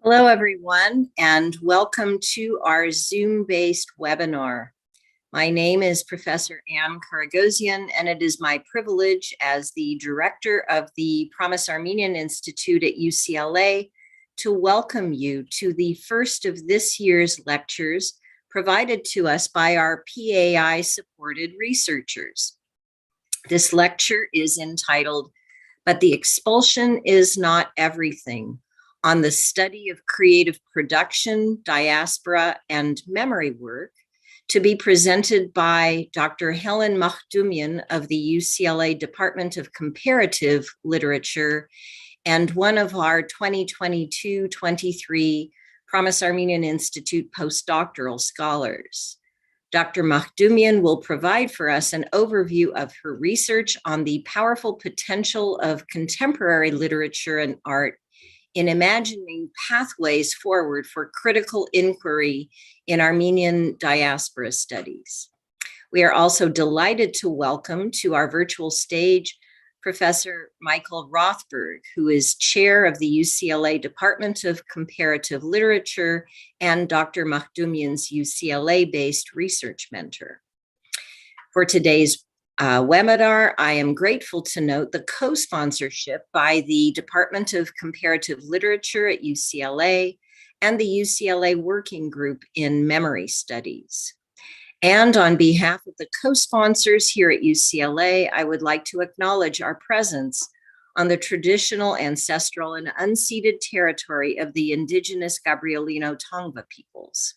Hello, everyone, and welcome to our Zoom-based webinar. My name is Professor Anne Karagosian, and it is my privilege as the director of the Promise Armenian Institute at UCLA to welcome you to the first of this year's lectures provided to us by our PAI-supported researchers. This lecture is entitled, "But the Expulsion is Not Everything," on the study of creative production, diaspora, and memory work, to be presented by Dr. Helen Makhdoumian of the UCLA Department of Comparative Literature and one of our 2022-23 Promise Armenian Institute postdoctoral scholars. Dr. Makhdoumian will provide for us an overview of her research on the powerful potential of contemporary literature and art in imagining pathways forward for critical inquiry in Armenian Diaspora Studies. We are also delighted to welcome to our virtual stage Professor Michael Rothberg, who is chair of the UCLA Department of Comparative Literature and Dr. Makhdoumian's UCLA-based research mentor. For today's webinar, I am grateful to note the co-sponsorship by the Department of Comparative Literature at UCLA and the UCLA Working Group in Memory Studies. And on behalf of the co-sponsors here at UCLA, I would like to acknowledge our presence on the traditional, ancestral, and unceded territory of the indigenous Gabrielino Tongva peoples.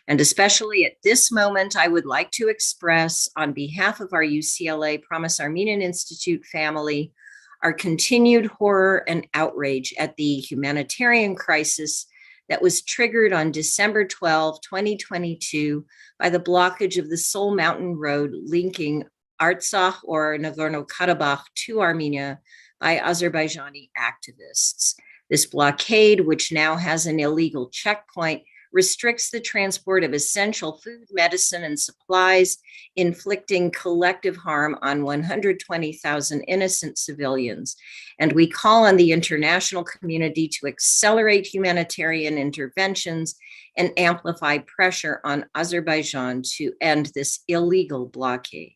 And especially at this moment, I would like to express on behalf of our UCLA Promise Armenian Institute family, our continued horror and outrage at the humanitarian crisis that was triggered on December 12, 2022 by the blockage of the Sol Mountain Road linking Artsakh or Nagorno-Karabakh to Armenia by Azerbaijani activists. This blockade, which now has an illegal checkpoint, restricts the transport of essential food, medicine, and supplies, inflicting collective harm on 120,000 innocent civilians. And we call on the international community to accelerate humanitarian interventions and amplify pressure on Azerbaijan to end this illegal blockade.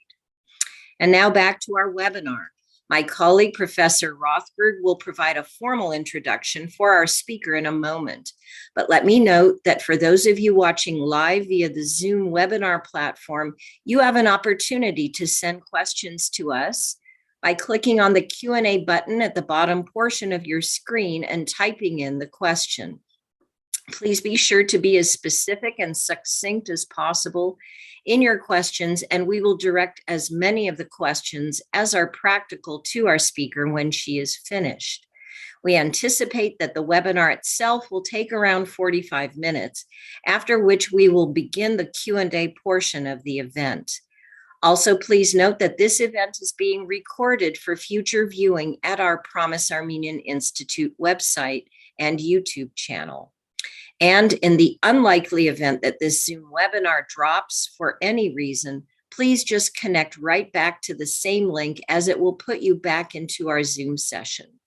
And now back to our webinar. My colleague, Professor Rothberg, will provide a formal introduction for our speaker in a moment. But let me note that for those of you watching live via the Zoom webinar platform, you have an opportunity to send questions to us by clicking on the Q&A button at the bottom portion of your screen and typing in the question. Please be sure to be as specific and succinct as possible in your questions, and we will direct as many of the questions as are practical to our speaker when she is finished. We anticipate that the webinar itself will take around 45 minutes, after which we will begin the Q&A portion of the event. Also, please note that this event is being recorded for future viewing at our Promise Armenian Institute website and YouTube channel. And in the unlikely event that this Zoom webinar drops for any reason, please just connect right back to the same link, as it will put you back into our Zoom session.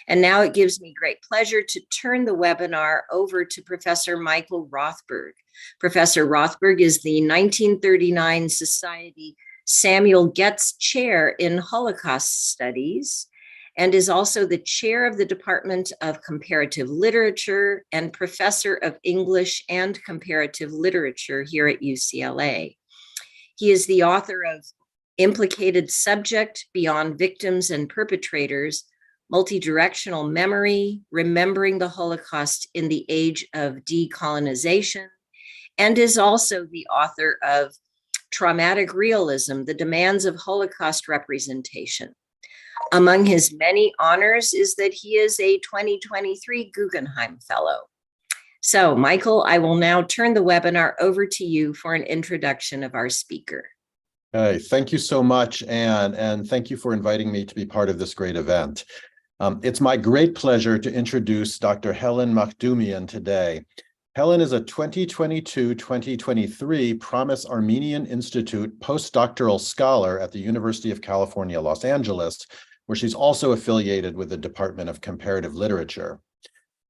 And now it gives me great pleasure to turn the webinar over to Professor Michael Rothberg. Professor Rothberg is the 1939 Society Samuel Getz Chair in Holocaust Studies, and is also the chair of the Department of Comparative Literature and professor of English and Comparative Literature here at UCLA. He is the author of Implicated Subject, Beyond Victims and Perpetrators, Multidirectional Memory, Remembering the Holocaust in the Age of Decolonization, and is also the author of Traumatic Realism, The Demands of Holocaust Representation. Among his many honors is that he is a 2023 Guggenheim Fellow. So, Michael, I will now turn the webinar over to you for an introduction of our speaker. Hey, thank you so much, Anne, and thank you for inviting me to be part of this great event. It's my great pleasure to introduce Dr. Helen Makhdoumian today. Helen is a 2022-2023 Promise Armenian Institute postdoctoral scholar at the University of California, Los Angeles, where she's also affiliated with the Department of Comparative Literature.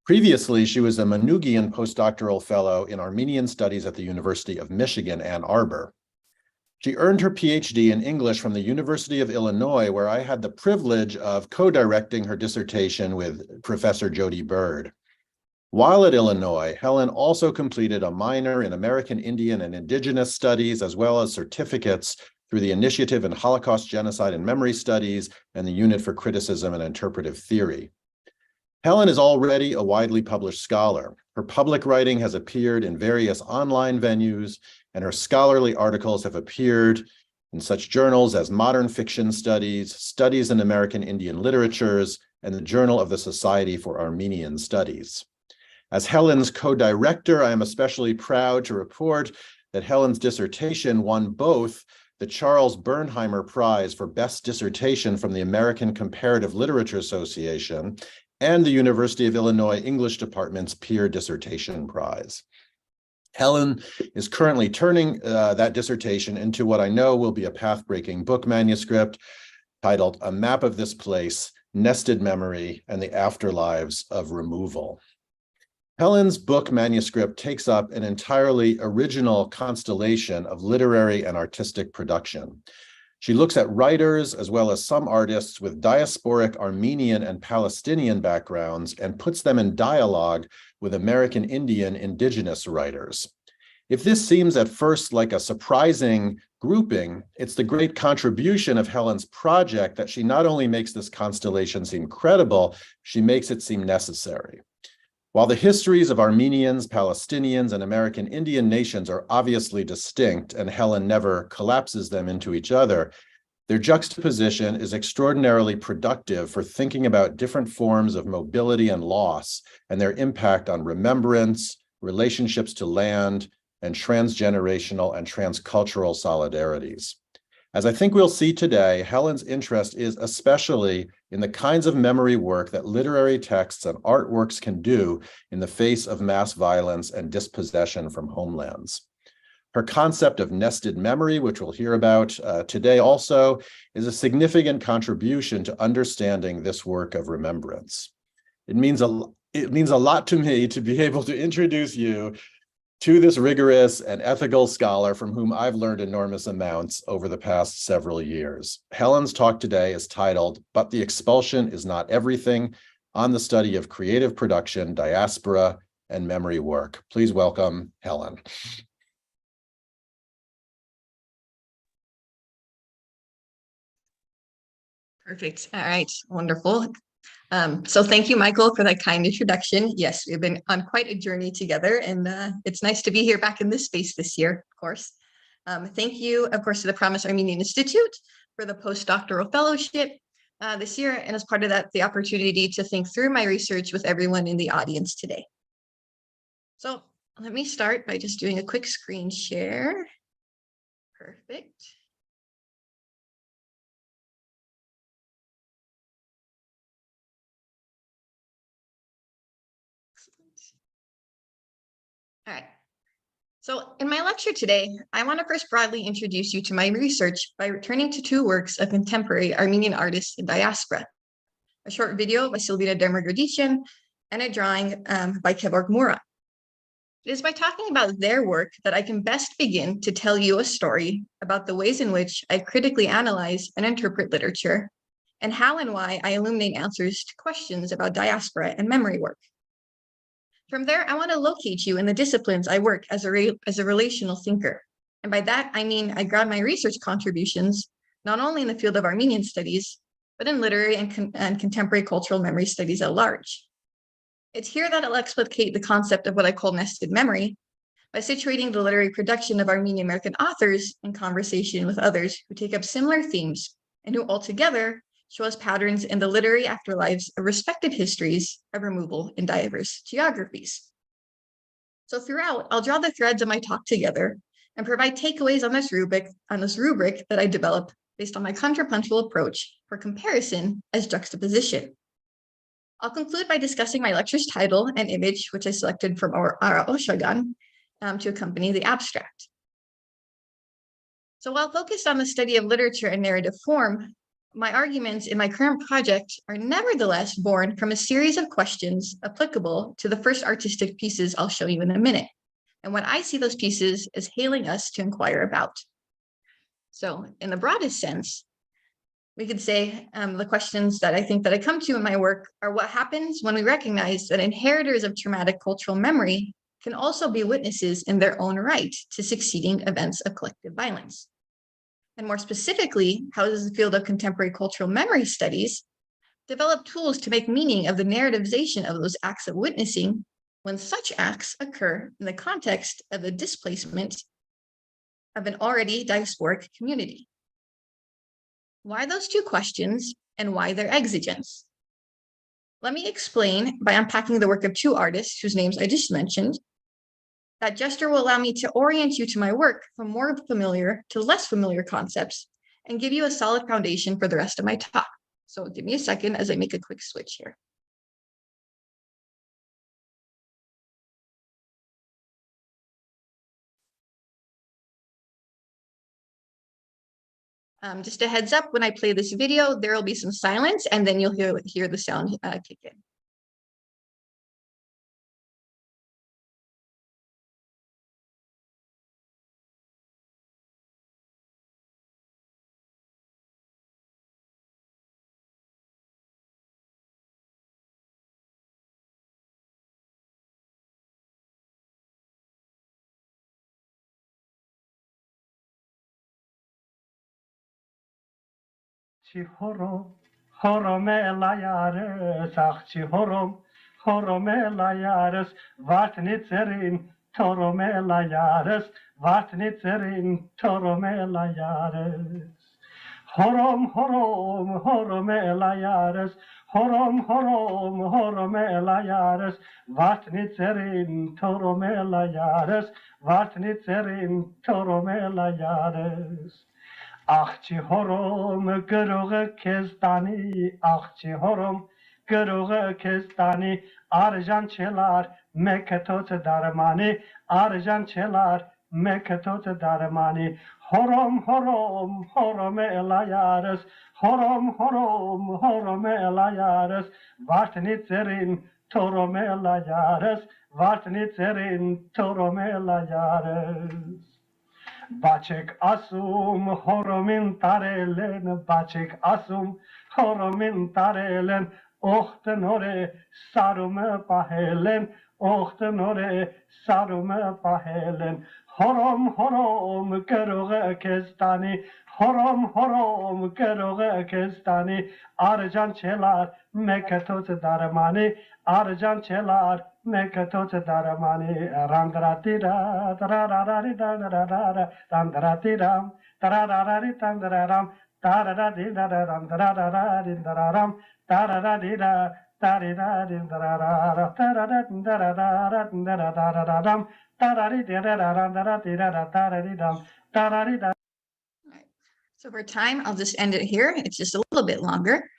Previously, she was a Makhdoumian postdoctoral fellow in Armenian Studies at the University of Michigan, Ann Arbor. She earned her PhD in English from the University of Illinois, where I had the privilege of co-directing her dissertation with Professor Jody Bird. While at Illinois, Helen also completed a minor in American Indian and Indigenous Studies, as well as certificates through the Initiative in Holocaust, Genocide, and Memory Studies and the Unit for Criticism and Interpretive Theory. Helen is already a widely published scholar. Her public writing has appeared in various online venues, and her scholarly articles have appeared in such journals as Modern Fiction Studies, Studies in American Indian Literatures, and the Journal of the Society for Armenian Studies. As Helen's co-director, I am especially proud to report that Helen's dissertation won both the Charles Bernheimer Prize for Best Dissertation from the American Comparative Literature Association and the University of Illinois English Department's Peer Dissertation Prize. Helen is currently turning that dissertation into what I know will be a path-breaking book manuscript titled A Map of This Place, Nested Memory, and the Afterlives of Removal. Helen's book manuscript takes up an entirely original constellation of literary and artistic production. She looks at writers as well as some artists with diasporic Armenian and Palestinian backgrounds and puts them in dialogue with American Indian indigenous writers. If this seems at first like a surprising grouping, it's the great contribution of Helen's project that she not only makes this constellation seem credible, she makes it seem necessary. While the histories of Armenians, Palestinians, and American Indian nations are obviously distinct, and Helen never collapses them into each other, their juxtaposition is extraordinarily productive for thinking about different forms of mobility and loss and their impact on remembrance, relationships to land, and transgenerational and transcultural solidarities. As I think we'll see today, Helen's interest is especially in the kinds of memory work that literary texts and artworks can do in the face of mass violence and dispossession from homelands. Her concept of nested memory, which we'll hear about today also, is a significant contribution to understanding this work of remembrance. It means a lot to me to be able to introduce you to this rigorous and ethical scholar from whom I've learned enormous amounts over the past several years. Helen's talk today is titled, But the Expulsion is Not Everything, on the study of creative production, diaspora, and memory work. Please welcome Helen. Perfect. All right. Wonderful. So thank you, Michael, for that kind introduction. Yes, we've been on quite a journey together, and it's nice to be here back in this space this year, of course. Thank you, of course, to the Promise Armenian Institute for the postdoctoral fellowship this year, and as part of that, the opportunity to think through my research with everyone in the audience today. So let me start by just doing a quick screen share. Perfect. All right. So in my lecture today, I want to first broadly introduce you to my research by returning to two works of contemporary Armenian artists in diaspora, a short video by Silvina Dermagrodician and a drawing by Kevork Murat. It is by talking about their work that I can best begin to tell you a story about the ways in which I critically analyze and interpret literature, and how and why I illuminate answers to questions about diaspora and memory work. From there, I want to locate you in the disciplines I work as a relational thinker. And by that, I mean I grab my research contributions, not only in the field of Armenian studies, but in literary and contemporary cultural memory studies at large. It's here that I'll explicate the concept of what I call nested memory by situating the literary production of Armenian American authors in conversation with others who take up similar themes and who altogether show us patterns in the literary afterlives of respective histories of removal in diverse geographies. So throughout, I'll draw the threads of my talk together and provide takeaways on this rubric that I developed based on my contrapuntal approach for comparison as juxtaposition. I'll conclude by discussing my lecture's title and image, which I selected from our Oshagan to accompany the abstract. So while focused on the study of literature and narrative form, my arguments in my current project are nevertheless born from a series of questions applicable to the first artistic pieces I'll show you in a minute, and what I see those pieces as hailing us to inquire about. So in the broadest sense, we could say the questions that I think that I come to in my work are what happens when we recognize that inheritors of traumatic cultural memory can also be witnesses in their own right to succeeding events of collective violence. And more specifically, how does the field of contemporary cultural memory studies develop tools to make meaning of the narrativization of those acts of witnessing when such acts occur in the context of the displacement of an already diasporic community? Why those two questions and why their exigence? Let me explain by unpacking the work of two artists whose names I just mentioned. That gesture will allow me to orient you to my work from more familiar to less familiar concepts and give you a solid foundation for the rest of my talk. So give me a second as I make a quick switch here. Just a heads up, when I play this video, there will be some silence and then you'll hear the sound kick in. Horom elayares, achchi horom elayares, vatnitzerin, torom elayares, vatnitzerin, torom elayares. Horom elayares, horom elayares, vatnitzerin, torom elayares, vatnitzerin, torom elayares. Achchi horom gırığı kezdani, achchi horom gırığı kezdani, arjan çelar meketot darmani, arjan çelar meketot darmani. Horom elayarız, horom elayarız, vartnitzerin torom elayarız, vartnitzerin torom elayarız. Bacek asum horomin tarelen, bacek asum horomin tarelen, ochten ore sarume pahelen, ochten ore sarume pahelen. Horom keroge kestani, horom keroge kestani, arjan çelar meketot darmani, arjan çelar meketot darmani, randaratira tarararira randaratiram tarararira tarararira randararira tarararira tarararira tarararira So for time, I'll just end it here. It's just a little bit longer.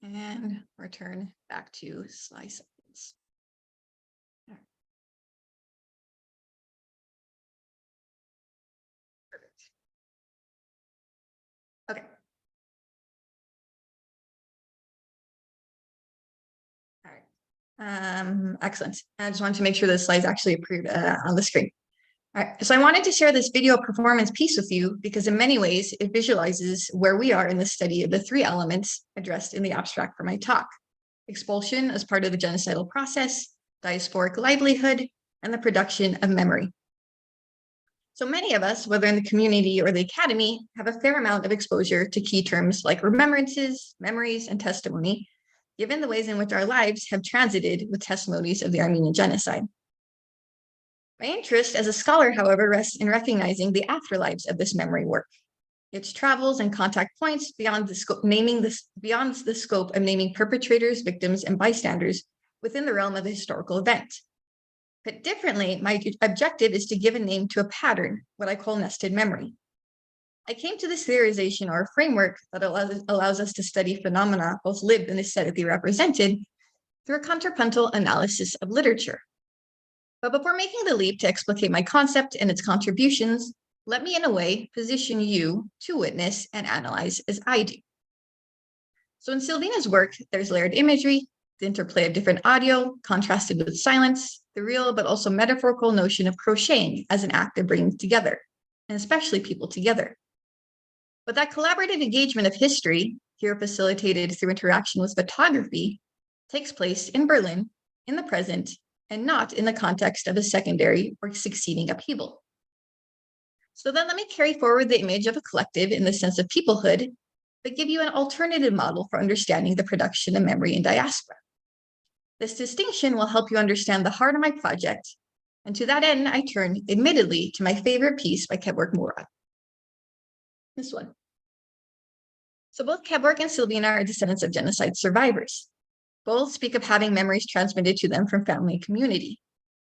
And return back to slide seconds. Perfect. Okay. All right. Excellent. I just wanted to make sure the slides actually appeared on the screen. All right, so I wanted to share this video performance piece with you because in many ways it visualizes where we are in the study of the three elements addressed in the abstract for my talk: expulsion as part of the genocidal process, diasporic livelihood, and the production of memory. So many of us, whether in the community or the academy, have a fair amount of exposure to key terms like remembrances, memories, and testimony, given the ways in which our lives have transited with testimonies of the Armenian genocide. My interest as a scholar, however, rests in recognizing the afterlives of this memory work, its travels and contact points beyond the scope, beyond the scope of naming perpetrators, victims, and bystanders within the realm of a historical event. But differently, my objective is to give a name to a pattern, what I call nested memory. I came to this theorization or framework that allows us to study phenomena, both lived and aesthetically represented, through a contrapuntal analysis of literature. But before making the leap to explicate my concept and its contributions, let me in a way position you to witness and analyze as I do. So in Silvina's work, there's layered imagery, the interplay of different audio contrasted with silence, the real but also metaphorical notion of crocheting as an act of bringing together, and especially people together. But that collaborative engagement of history, here facilitated through interaction with photography, takes place in Berlin, in the present, and not in the context of a secondary or succeeding upheaval. So then let me carry forward the image of a collective in the sense of peoplehood, but give you an alternative model for understanding the production of memory in diaspora. This distinction will help you understand the heart of my project, and to that end, I turn, admittedly, to my favorite piece by Kevork Murad. This one. So both Kevork and Silvina are descendants of genocide survivors. Both speak of having memories transmitted to them from family and community,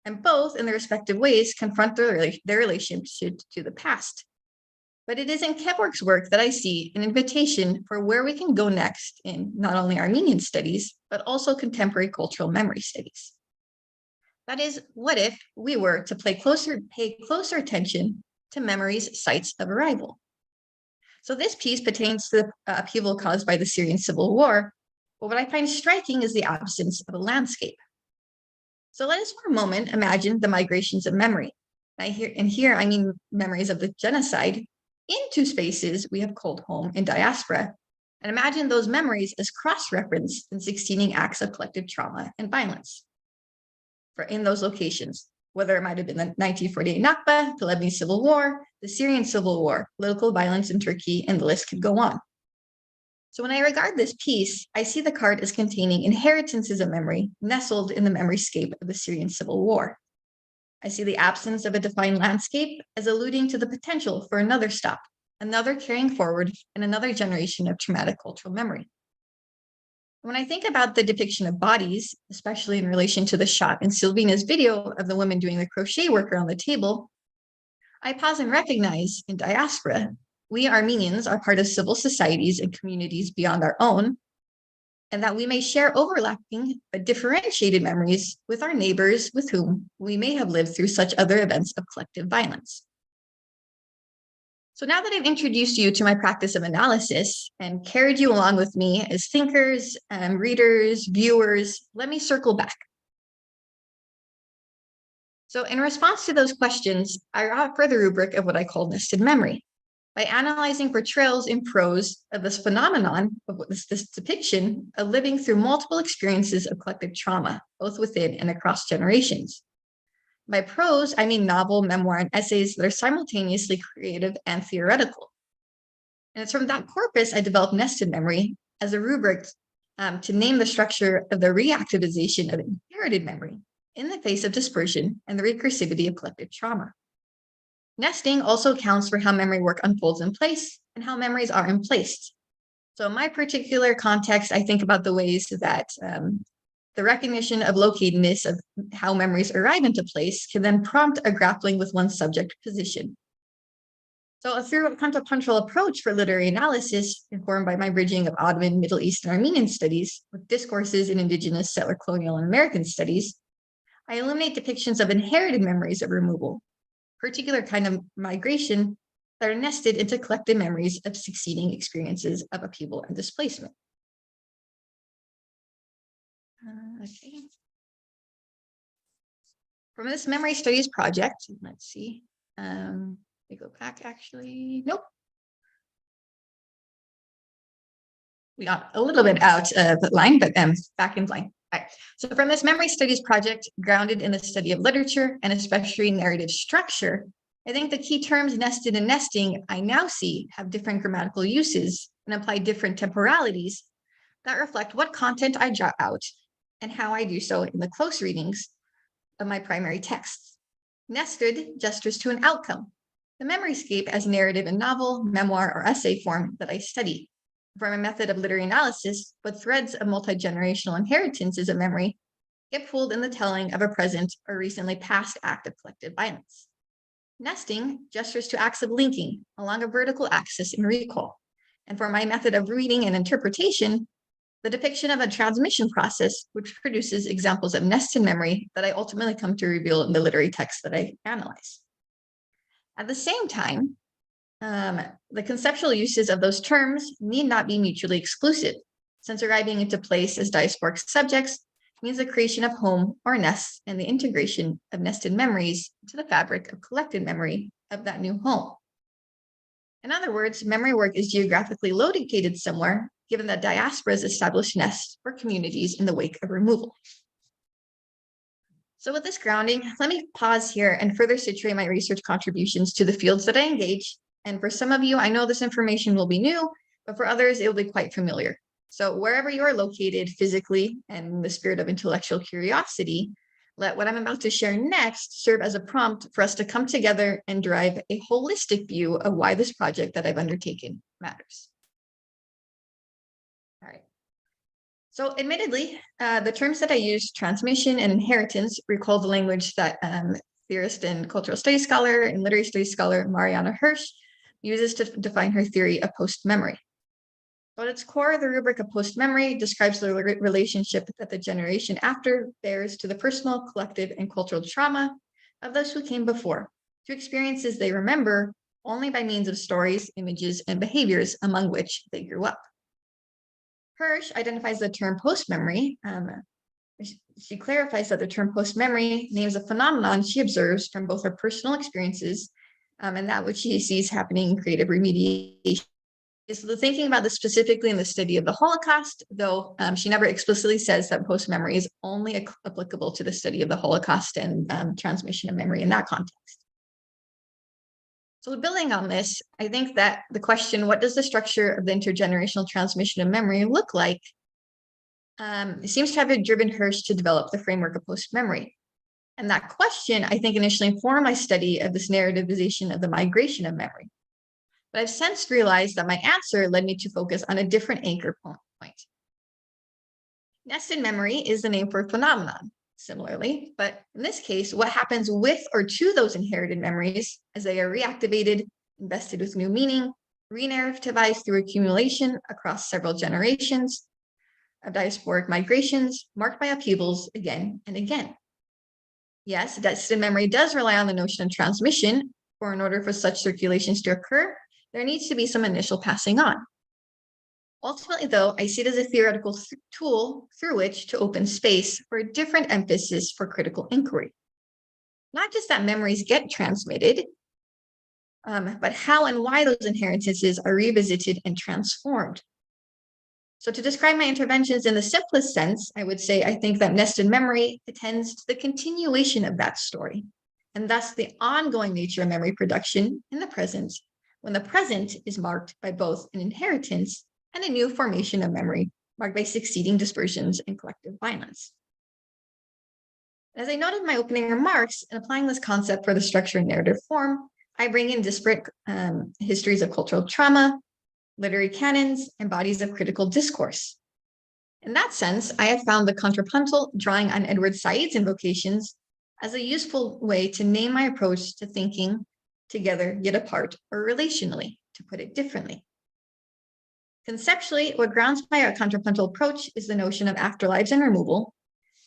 and both, in their respective ways, confront their relationship to the past. But it is in Kevork's work that I see an invitation for where we can go next in not only Armenian studies, but also contemporary cultural memory studies. That is, what if we were to pay closer attention to memory's sites of arrival? So this piece pertains to the upheaval caused by the Syrian civil war, but what I find striking is the absence of a landscape. So let us for a moment imagine the migrations of memory. Here I mean memories of the genocide into spaces we have called home in diaspora, and imagine those memories as cross-referenced in succeeding acts of collective trauma and violence in those locations, whether it might have been the 1948 Nakba, the Lebanese Civil War, the Syrian Civil War, political violence in Turkey, and the list could go on. So when I regard this piece, I see the card as containing inheritances of memory nestled in the memoryscape of the Syrian Civil War. I see the absence of a defined landscape as alluding to the potential for another stop, another carrying forward, and another generation of traumatic cultural memory. When I think about the depiction of bodies, especially in relation to the shot in Silvina's video of the women doing the crochet work around the table, I pause and recognize in diaspora, we Armenians are part of civil societies and communities beyond our own, and that we may share overlapping but differentiated memories with our neighbors with whom we may have lived through such other events of collective violence. So now that I've introduced you to my practice of analysis and carried you along with me as thinkers, readers, viewers, let me circle back. So in response to those questions, I offer the rubric of what I call nested memory. By analyzing portrayals in prose of this phenomenon, of this depiction of living through multiple experiences of collective trauma, both within and across generations. By prose, I mean novel, memoir, and essays that are simultaneously creative and theoretical. And it's from that corpus I developed nested memory as a rubric to name the structure of the reactivation of inherited memory in the face of dispersion and the recursivity of collective trauma. Nesting also accounts for how memory work unfolds in place and how memories are emplaced. So in my particular context, I think about the ways that the recognition of locatedness of how memories arrive into place can then prompt a grappling with one's subject position. So through a contrapuntal approach for literary analysis, informed by my bridging of Ottoman, Middle East, and Armenian studies with discourses in indigenous, settler, colonial, and American studies, I illuminate depictions of inherited memories of removal, particular kind of migration that are nested into collective memories of succeeding experiences of upheaval and displacement. Okay. From this memory studies project, let's see. Let me go back actually. Nope. We got a little bit out of line, but back in line. All right. So from this memory studies project, grounded in the study of literature and especially narrative structure, I think the key terms nested and nesting I now see have different grammatical uses and apply different temporalities that reflect what content I draw out and how I do so in the close readings of my primary texts. Nested gestures to an outcome, the memoryscape as narrative in novel, memoir, or essay form that I study. From a method of literary analysis, but threads of multi-generational inheritances of memory get pulled in the telling of a present or recently past act of collective violence. Nesting gestures to acts of linking along a vertical axis in recall. And for my method of reading and interpretation, the depiction of a transmission process, which produces examples of nested memory that I ultimately come to reveal in the literary text that I analyze. At the same time, the conceptual uses of those terms need not be mutually exclusive, since arriving into place as diasporic subjects means the creation of home or nests and the integration of nested memories into the fabric of collected memory of that new home. In other words, memory work is geographically located somewhere, given that diasporas establish nests or communities in the wake of removal. So with this grounding, let me pause here and further situate my research contributions to the fields that I engage. And for some of you, I know this information will be new, but for others, it will be quite familiar. So wherever you are located physically and in the spirit of intellectual curiosity, let what I'm about to share next serve as a prompt for us to come together and derive a holistic view of why this project that I've undertaken matters. All right. So admittedly, the terms that I use, transmission and inheritance, recall the language that theorist and cultural studies scholar and literary studies scholar Mariana Hirsch uses to define her theory of post-memory. At its core, the rubric of post-memory describes the relationship that the generation after bears to the personal, collective, and cultural trauma of those who came before, to experiences they remember only by means of stories, images, and behaviors among which they grew up. Hirsch identifies the term post-memory. She clarifies that the term post-memory names a phenomenon she observes from both her personal experiences and that which she sees happening in creative remediation. So thinking about this specifically in the study of the Holocaust, though she never explicitly says that post-memory is only applicable to the study of the Holocaust and transmission of memory in that context. So building on this, I think that the question, what does the structure of the intergenerational transmission of memory look like? It seems to have driven Hirsch to develop the framework of post-memory. And that question, I think, initially informed my study of this narrativization of the migration of memory. But I've since realized that my answer led me to focus on a different anchor point. Nested memory is the name for a phenomenon, similarly, but in this case, what happens with or to those inherited memories as they are reactivated, invested with new meaning, re-narrativized through accumulation across several generations of diasporic migrations marked by upheavals again and again. Yes, nested memory does rely on the notion of transmission, for in order for such circulations to occur, there needs to be some initial passing on. Ultimately, though, I see it as a theoretical tool through which to open space for a different emphasis for critical inquiry. Not just that memories get transmitted, but how and why those inheritances are revisited and transformed. So to describe my interventions in the simplest sense, I would say I think that nested memory attends to the continuation of that story, and thus the ongoing nature of memory production in the present, when the present is marked by both an inheritance and a new formation of memory marked by succeeding dispersions and collective violence. As I noted in my opening remarks, in applying this concept for the structure and narrative form, I bring in disparate histories of cultural trauma, literary canons, and bodies of critical discourse. In that sense, I have found the contrapuntal, drawing on Edward Said's invocations, as a useful way to name my approach to thinking together yet apart, or relationally, to put it differently. Conceptually, what grounds my contrapuntal approach is the notion of afterlives and removal.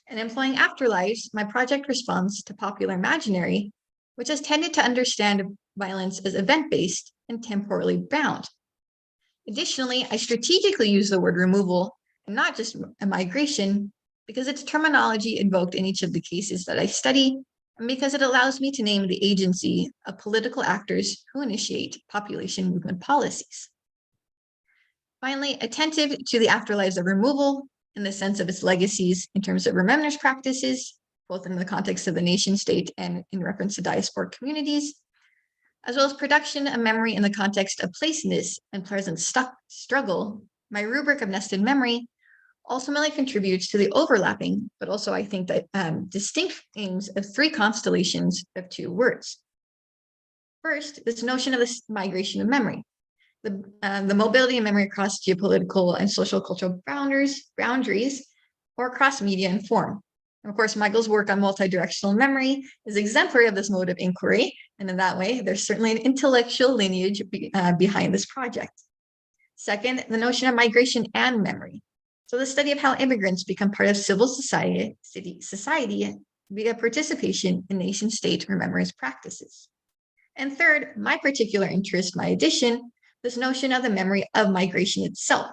And employing afterlives, my project responds to popular imaginary, which has tended to understand violence as event-based and temporally bound. Additionally, I strategically use the word removal and not just a migration because it's terminology invoked in each of the cases that I study, and because it allows me to name the agency of political actors who initiate population movement policies. Finally, attentive to the afterlives of removal in the sense of its legacies in terms of remembrance practices, both in the context of the nation state and in reference to diasporic communities, as well as production of memory in the context of placeness and present struggle, my rubric of nested memory ultimately contributes to the overlapping, but also I think that distinct aims of three constellations of two words. First, this notion of this migration of memory, the mobility of memory across geopolitical and social cultural boundaries, or across media and form. And of course, Michael's work on multidirectional memory is exemplary of this mode of inquiry, and in that way, there's certainly an intellectual lineage behind this project. Second, the notion of migration and memory. So the study of how immigrants become part of civil society via participation in nation-state remembrance practices. And third, my particular interest, my addition, this notion of the memory of migration itself.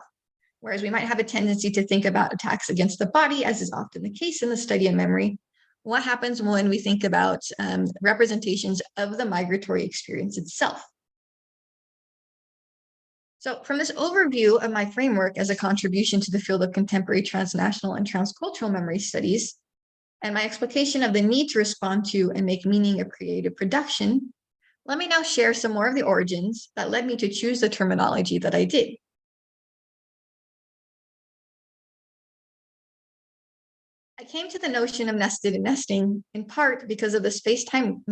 Whereas we might have a tendency to think about attacks against the body, as is often the case in the study of memory, what happens when we think about representations of the migratory experience itself? So from this overview of my framework as a contribution to the field of contemporary transnational and transcultural memory studies, and my explication of the need to respond to and make meaning of creative production, let me now share some more of the origins that led me to choose the terminology that I did. I came to the notion of nested and nesting in part because of the space-time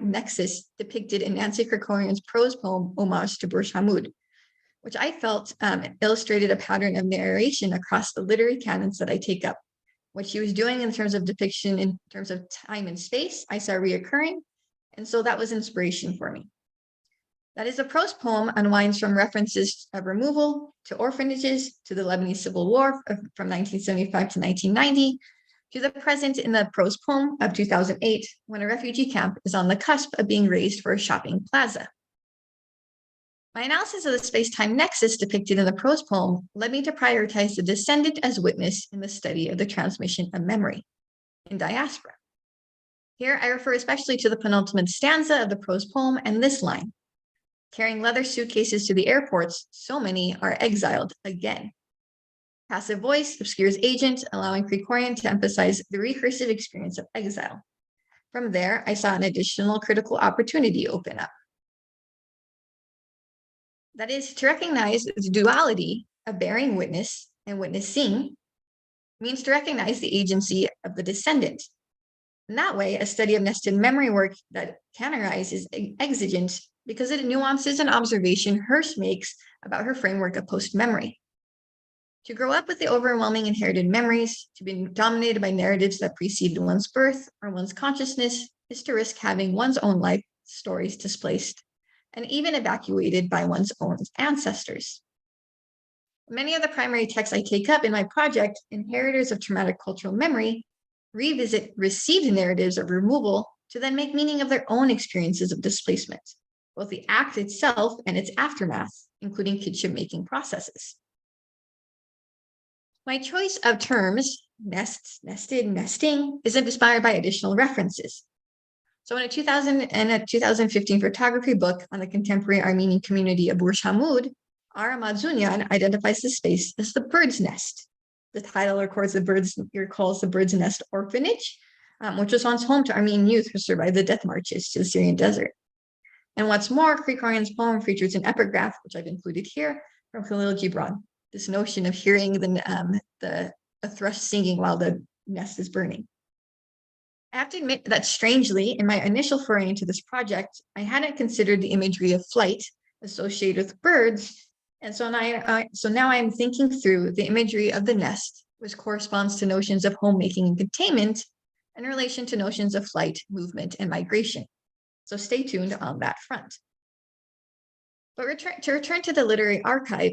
nexus depicted in Nancy Krikorian's prose poem, Homage to Burj Hamid, which I felt illustrated a pattern of narration across the literary canons that I take up. What she was doing in terms of depiction, in terms of time and space, I saw reoccurring, and so that was inspiration for me. That is, a prose poem unwinds from references of removal to orphanages, to the Lebanese Civil War from 1975 to 1990, to the present in the prose poem of 2008, when a refugee camp is on the cusp of being razed for a shopping plaza. My analysis of the space-time nexus depicted in the prose poem led me to prioritize the descendant as witness in the study of the transmission of memory in diaspora. Here, I refer especially to the penultimate stanza of the prose poem and this line: carrying leather suitcases to the airports, so many are exiled again. Passive voice obscures agent, allowing Krikorian to emphasize the recursive experience of exile. From there, I saw an additional critical opportunity open up. That is, to recognize the duality of bearing witness and witnessing means to recognize the agency of the descendant. In that way, a study of nested memory work that can arise is exigent because it nuances an observation Hirsch makes about her framework of post-memory. To grow up with the overwhelming inherited memories, to be dominated by narratives that preceded one's birth or one's consciousness, is to risk having one's own life stories displaced and even evacuated by one's own ancestors. Many of the primary texts I take up in my project, Inheritors of Traumatic Cultural Memory, revisit received narratives of removal to then make meaning of their own experiences of displacement, both the act itself and its aftermath, including kinship-making processes. My choice of terms, nests, nested, nesting, is inspired by additional references. So in a 2015 photography book on the contemporary Armenian community of Burj Hamid, Makhdoumian identifies the space as the bird's nest. The title recalls the bird's nest orphanage, which was once home to Armenian youth who survived the death marches to the Syrian desert. And what's more, Krikorian's poem features an epigraph, which I've included here, from Khalil Gibran. This notion of hearing a thrush singing while the nest is burning. I have to admit that strangely, in my initial foray into this project, I hadn't considered the imagery of flight associated with birds. And so now I'm thinking through the imagery of the nest, which corresponds to notions of homemaking and containment in relation to notions of flight, movement, and migration. So stay tuned on that front. But to return to the literary archive,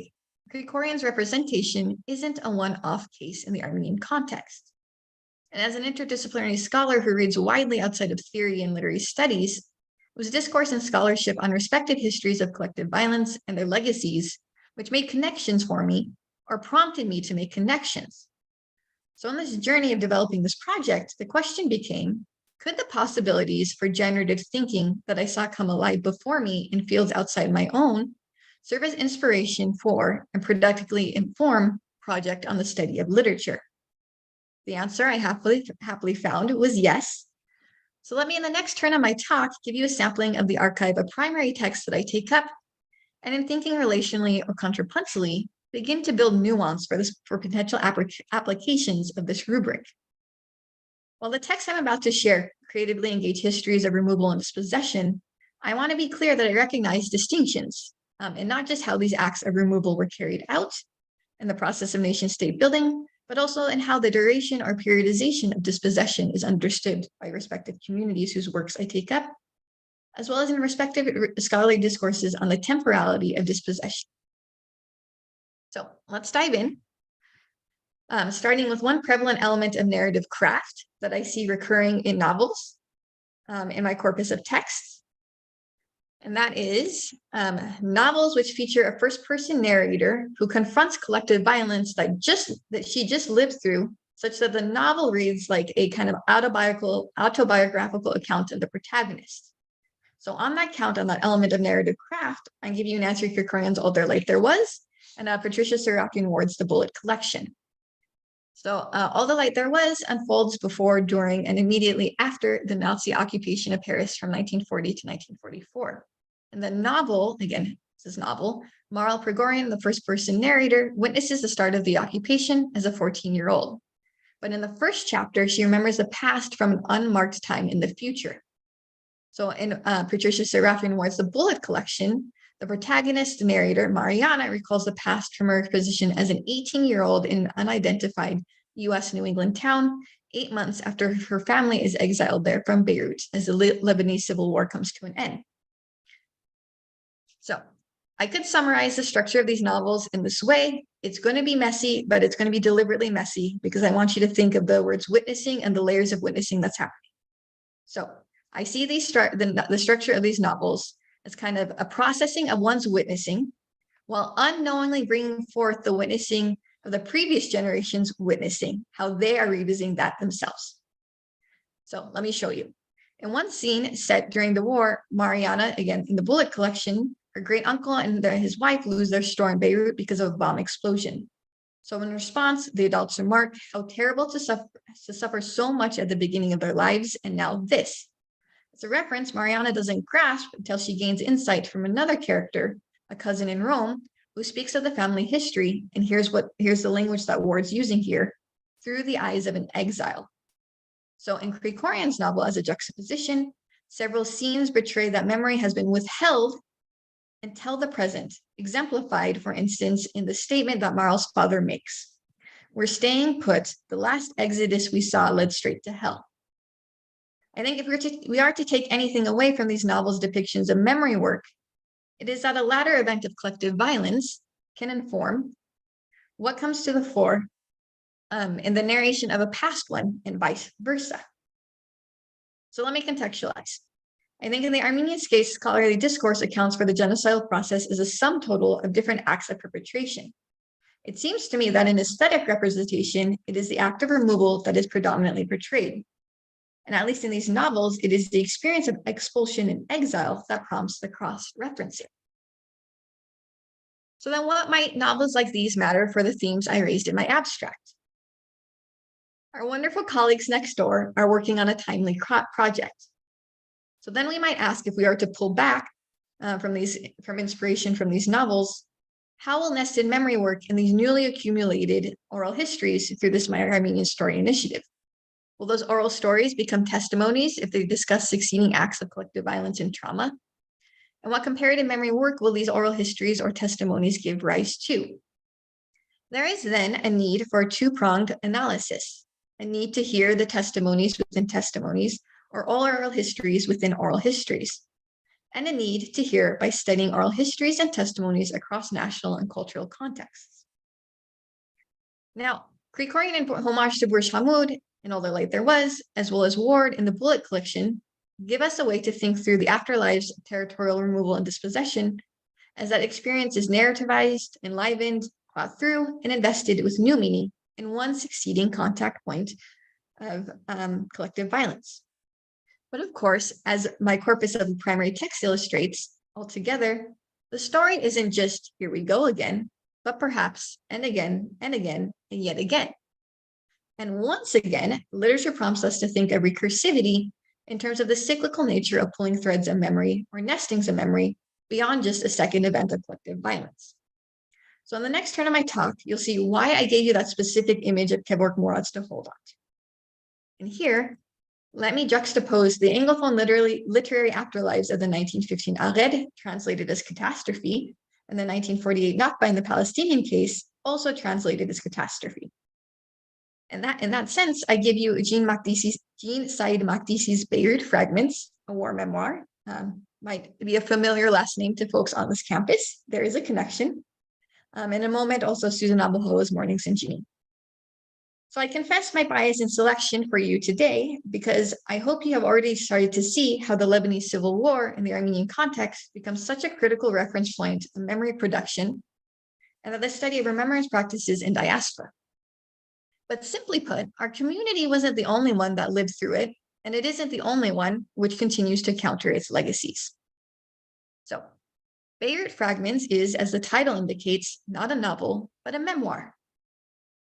Krikorian's representation isn't a one-off case in the Armenian context. And as an interdisciplinary scholar who reads widely outside of theory and literary studies, whose discourse and scholarship on respected histories of collective violence and their legacies, which made connections for me or prompted me to make connections. So on this journey of developing this project, the question became, could the possibilities for generative thinking that I saw come alive before me in fields outside my own serve as inspiration for and productively inform project on the study of literature? The answer I happily found was yes. So let me, in the next turn of my talk, give you a sampling of the archive of primary texts that I take up, and in thinking relationally or contrapuntally, begin to build nuance for potential applications of this rubric. While the texts I'm about to share creatively engage histories of removal and dispossession, I want to be clear that I recognize distinctions, and not just how these acts of removal were carried out in the process of nation-state building, but also in how the duration or periodization of dispossession is understood by respective communities whose works I take up, as well as in respective scholarly discourses on the temporality of dispossession. So let's dive in, starting with one prevalent element of narrative craft that I see recurring in novels in my corpus of texts, And that is novels which feature a first-person narrator who confronts collective violence that she just lived through, such that the novel reads like a kind of autobiographical account of the protagonist. So on that count, on that element of narrative craft, I give you Nancy Krikorian's All There Like There Was, and Patricia Serafian Ward's The Bullet Collection. So All the Light There Was unfolds before, during, and immediately after the Nazi occupation of Paris from 1940 to 1944. And the novel, again, this is novel, Marl Prigorian, the first-person narrator, witnesses the start of the occupation as a 14-year-old. But in the first chapter, she remembers the past from an unmarked time in the future. So in Patricia Serafian Ward's The Bullet Collection, the protagonist, the narrator, Mariana, recalls the past from her position as an 18-year-old in an unidentified U.S. New England town, 8 months after her family is exiled there from Beirut as the Lebanese civil war comes to an end. So I could summarize the structure of these novels in this way. It's going to be messy, but it's going to be deliberately messy because I want you to think of the words witnessing and the layers of witnessing that's happening. So I see the structure of these novels as kind of a processing of one's witnessing while unknowingly bringing forth the witnessing of the previous generation's witnessing, how they are revisiting that themselves. So let me show you. In one scene set during the war, Mariana, again, in The Bullet Collection, her great uncle and his wife lose their store in Beirut because of a bomb explosion. So in response, the adults remark how terrible to suffer so much at the beginning of their lives, and now this. As a reference, Mariana doesn't grasp until she gains insight from another character, a cousin in Rome, who speaks of the family history, and here's the language that Ward's using here, through the eyes of an exile. So in Krikorian's novel, as a juxtaposition, several scenes betray that memory has been withheld until the present, exemplified, for instance, in the statement that Marl's father makes. We're staying put. The last exodus we saw led straight to hell. I think if we are to take anything away from these novels' depictions of memory work, it is that a latter event of collective violence can inform what comes to the fore in the narration of a past one and vice versa. So let me contextualize. I think in the Armenian case, scholarly discourse accounts for the genocidal process as a sum total of different acts of perpetration. It seems to me that in aesthetic representation, it is the act of removal that is predominantly portrayed. And at least in these novels, it is the experience of expulsion and exile that prompts the cross-referencing. So then what might novels like these matter for the themes I raised in my abstract? Our wonderful colleagues next door are working on a timely project. So then we might ask, if we are to pull back from inspiration from these novels, how will nested memory work in these newly accumulated oral histories through this My Armenian Story initiative? Will those oral stories become testimonies if they discuss succeeding acts of collective violence and trauma? And what comparative memory work will these oral histories or testimonies give rise to? There is then a need for a two-pronged analysis, a need to hear the testimonies within testimonies, or all oral histories within oral histories, and a need to hear by studying oral histories and testimonies across national and cultural contexts. Now, Krikorian and homage to Burj Hamoud and All the Light There Was, as well as Ward in The Bullet Collection, give us a way to think through the afterlives of territorial removal and dispossession, as that experience is narrativized, enlivened, thought through, and invested with new meaning in one succeeding contact point of collective violence. But of course, as my corpus of primary text illustrates, altogether, the story isn't just here we go again, but perhaps and again and again and yet again. And once again, literature prompts us to think of recursivity in terms of the cyclical nature of pulling threads of memory or nestings of memory beyond just a second event of collective violence. So in the next turn of my talk, you'll see why I gave you that specific image of Kevork Murat's to hold on to. And here, let me juxtapose the Anglophone literary afterlives of the 1915 Ared, translated as catastrophe, and the 1948 Nakba in the Palestinian case, also translated as catastrophe. And in that sense, I give you Jean Said Makdisi's Beirut Fragments, a war memoir. Might be a familiar last name to folks on this campus. There is a connection. In a moment, also Susan Abuhoa's Mornings in Jeanine. So I confess my bias in selection for you today, because I hope you have already started to see how the Lebanese Civil War in the Armenian context becomes such a critical reference point of memory production, and that the study of remembrance practices in diaspora. But simply put, our community wasn't the only one that lived through it, and it isn't the only one which continues to counter its legacies. So, Beirut Fragments is, as the title indicates, not a novel, but a memoir.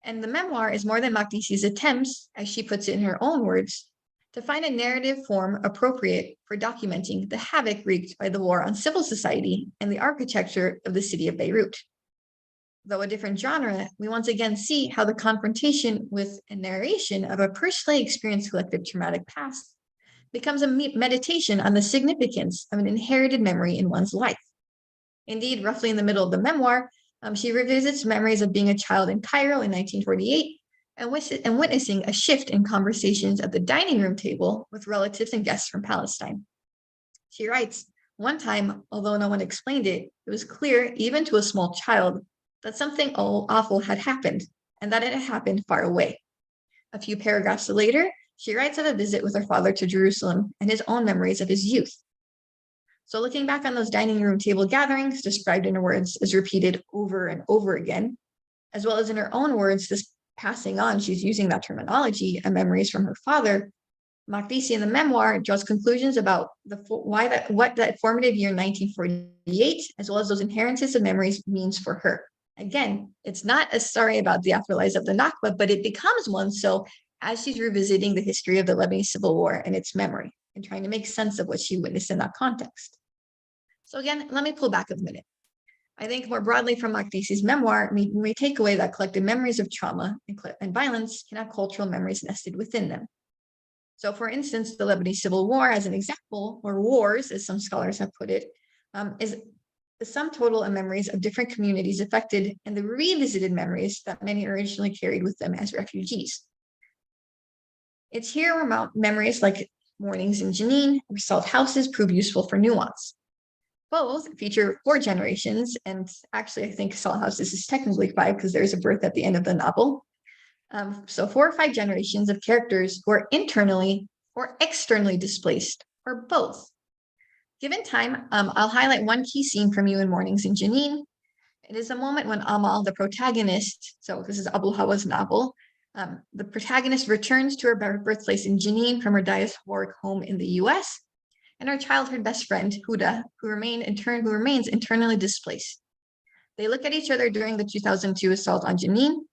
And the memoir is more than Makhdoumian's attempts, as she puts it in her own words, to find a narrative form appropriate for documenting the havoc wreaked by the war on civil society and the architecture of the city of Beirut. Though a different genre, we once again see how the confrontation with a narration of a personally experienced collective traumatic past becomes a meditation on the significance of an inherited memory in one's life. Indeed, roughly in the middle of the memoir, she revisits memories of being a child in Cairo in 1948 and witnessing a shift in conversations at the dining room table with relatives and guests from Palestine. She writes, "One time, although no one explained it, it was clear, even to a small child, that something awful had happened, and that it had happened far away." A few paragraphs later, she writes of a visit with her father to Jerusalem and his own memories of his youth. So looking back on those dining room table gatherings, described in her words as repeated over and over again, as well as in her own words, this passing on, she's using that terminology, and memories from her father, Makhdoumian in the memoir draws conclusions about what that formative year 1948, as well as those inheritances of memories, means for her. Again, it's not a story about the afterlife of the Nakba, but it becomes one so as she's revisiting the history of the Lebanese Civil War and its memory, and trying to make sense of what she witnessed in that context. So again, let me pull back a minute. I think more broadly from Makhdoumian's memoir, we take away that collective memories of trauma and violence can have cultural memories nested within them. So for instance, the Lebanese Civil War as an example, or wars, as some scholars have put it, is the sum total of memories of different communities affected and the revisited memories that many originally carried with them as refugees. It's here where memories like mornings in Jenin or salt houses prove useful for nuance. Both feature 4 generations, and actually I think salt houses is technically 5 because there's a birth at the end of the novel. So 4 or 5 generations of characters who are internally or externally displaced, or both. Given time, I'll highlight one key scene from You in Mornings in Jenin. It is a moment when Amal, the protagonist, so this is Abu Hawa's novel, the protagonist returns to her birthplace in Jenin from her diasporic home in the US, and her childhood best friend, Huda, who remains internally displaced. They look at each other during the 2002 assault on Jenin,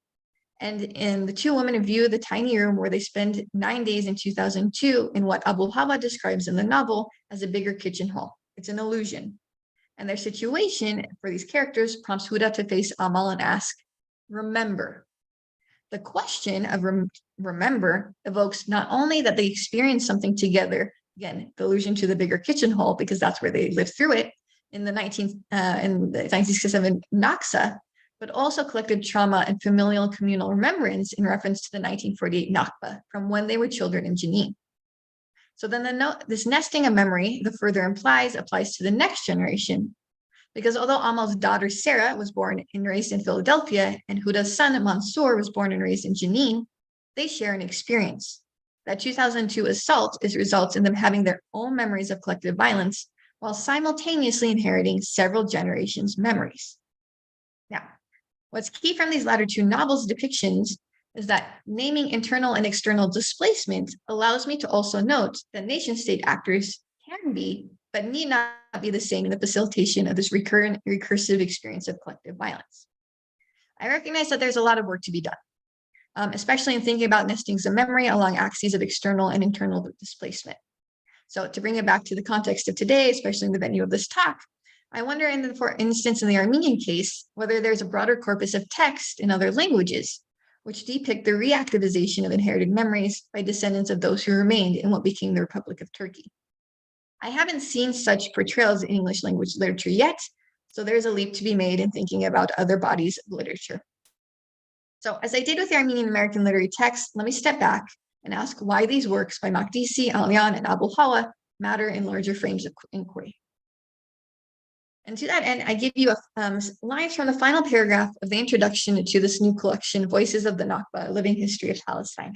and the 2 women view the tiny room where they spend 9 days in 2002 in what Abu Hawa describes in the novel as a bigger kitchen hall. It's an illusion. And their situation for these characters prompts Huda to face Amal and ask, "Remember." The question of remember evokes not only that they experienced something together, again, the allusion to the bigger kitchen hall, because that's where they lived through it in the 1967 Naksa, but also collective trauma and familial communal remembrance in reference to the 1948 Nakba from when they were children in Jenin. So then this nesting of memory, the further applies to the next generation, because although Amal's daughter Sarah was born and raised in Philadelphia, and Huda's son Mansour was born and raised in Jenin, they share an experience. That 2002 assault results in them having their own memories of collective violence while simultaneously inheriting several generations' memories. Now, what's key from these latter 2 novels' depictions is that naming internal and external displacement allows me to also note that nation-state actors can be, but need not be the same in the facilitation of this recursive experience of collective violence. I recognize that there's a lot of work to be done, especially in thinking about nestings of memory along axes of external and internal displacement. So to bring it back to the context of today, especially in the venue of this talk, I wonder, for instance, in the Armenian case, whether there's a broader corpus of text in other languages, which depict the reactivization of inherited memories by descendants of those who remained in what became the Republic of Turkey. I haven't seen such portrayals in English language literature yet, so there's a leap to be made in thinking about other bodies of literature. So as I did with the Armenian American literary text, let me step back and ask why these works by Makhdoumian, Alian, and Abu Hawa matter in larger frames of inquiry. And to that end, I give you lines from the final paragraph of the introduction to this new collection, Voices of the Nakba, A Living History of Palestine.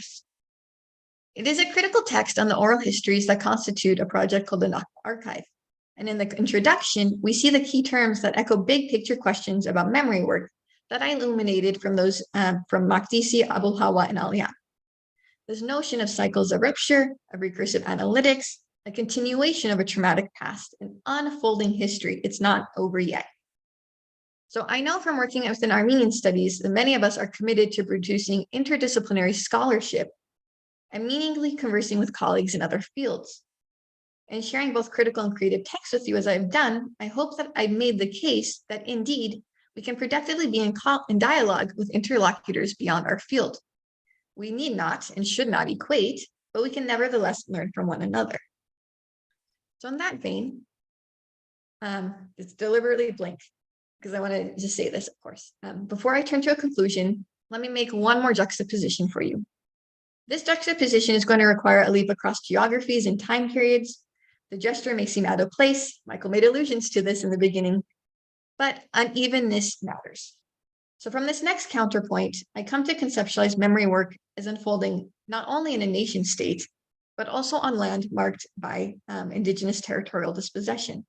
It is a critical text on the oral histories that constitute a project called the Nakba Archive. And in the introduction, we see the key terms that echo big picture questions about memory work that I illuminated from those from Makdisi, Abul Hawa, and Aliyah. This notion of cycles of rupture, of recursive analytics, a continuation of a traumatic past, an unfolding history. It's not over yet. So I know from working within Armenian studies that many of us are committed to producing interdisciplinary scholarship and meaningfully conversing with colleagues in other fields. And sharing both critical and creative texts with you as I've done, I hope that I've made the case that indeed we can productively be in dialogue with interlocutors beyond our field. We need not and should not equate, but we can nevertheless learn from one another. So in that vein, it's deliberately blank because I want to just say this, of course. Before I turn to a conclusion, let me make one more juxtaposition for you. This juxtaposition is going to require a leap across geographies and time periods. The gesture may seem out of place. Michael made allusions to this in the beginning, but unevenness matters. So from this next counterpoint, I come to conceptualize memory work as unfolding not only in a nation state, but also on land marked by indigenous territorial dispossession.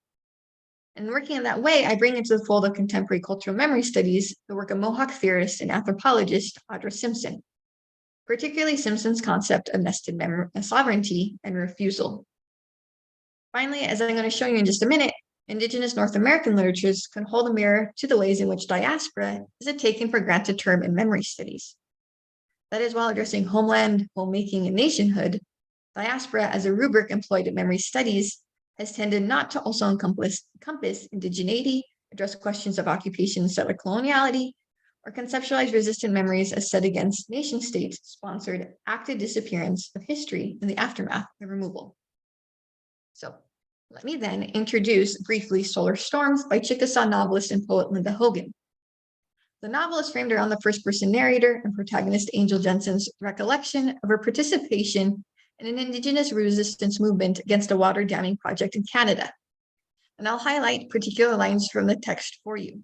And working in that way, I bring into the fold of contemporary cultural memory studies the work of Mohawk theorist and anthropologist Audra Simpson, particularly Simpson's concept of nested memory, sovereignty and refusal. Finally, as I'm going to show you in just a minute, indigenous North American literatures can hold a mirror to the ways in which diaspora is a taken for granted term in memory studies. That is, while addressing homeland, homemaking, and nationhood, diaspora as a rubric employed in memory studies has tended not to also encompass indigeneity, address questions of occupation and settler coloniality, or conceptualize resistant memories as set against nation-state sponsored active disappearance of history in the aftermath of removal. So let me then introduce briefly Solar Storms by Chickasaw novelist and poet Linda Hogan. The novel is framed around the first-person narrator and protagonist Angel Jensen's recollection of her participation in an Indigenous resistance movement against a water damming project in Canada. And I'll highlight particular lines from the text for you.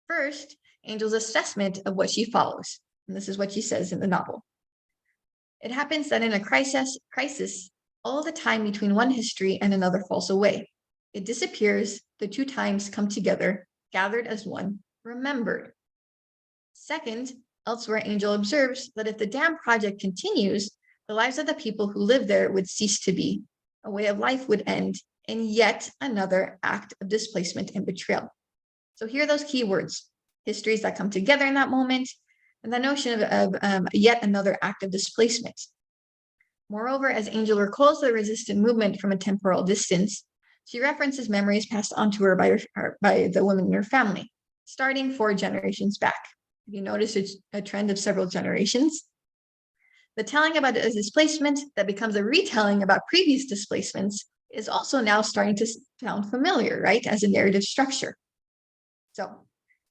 First, Angel's assessment of what she follows. And this is what she says in the novel. It happens that in a crisis, all the time between one history and another falls away. It disappears, the two times come together, gathered as one, remembered. Second, elsewhere, Angel observes that if the dam project continues, the lives of the people who live there would cease to be, a way of life would end, and yet another act of displacement and betrayal. So here are those key words, histories that come together in that moment, and the notion of yet another act of displacement. Moreover, as Angel recalls the resistant movement from a temporal distance, she references memories passed on to her by the women in her family, starting 4 generations back. If you notice a trend of several generations, the telling about a displacement that becomes a retelling about previous displacements is also now starting to sound familiar, right, as a narrative structure. So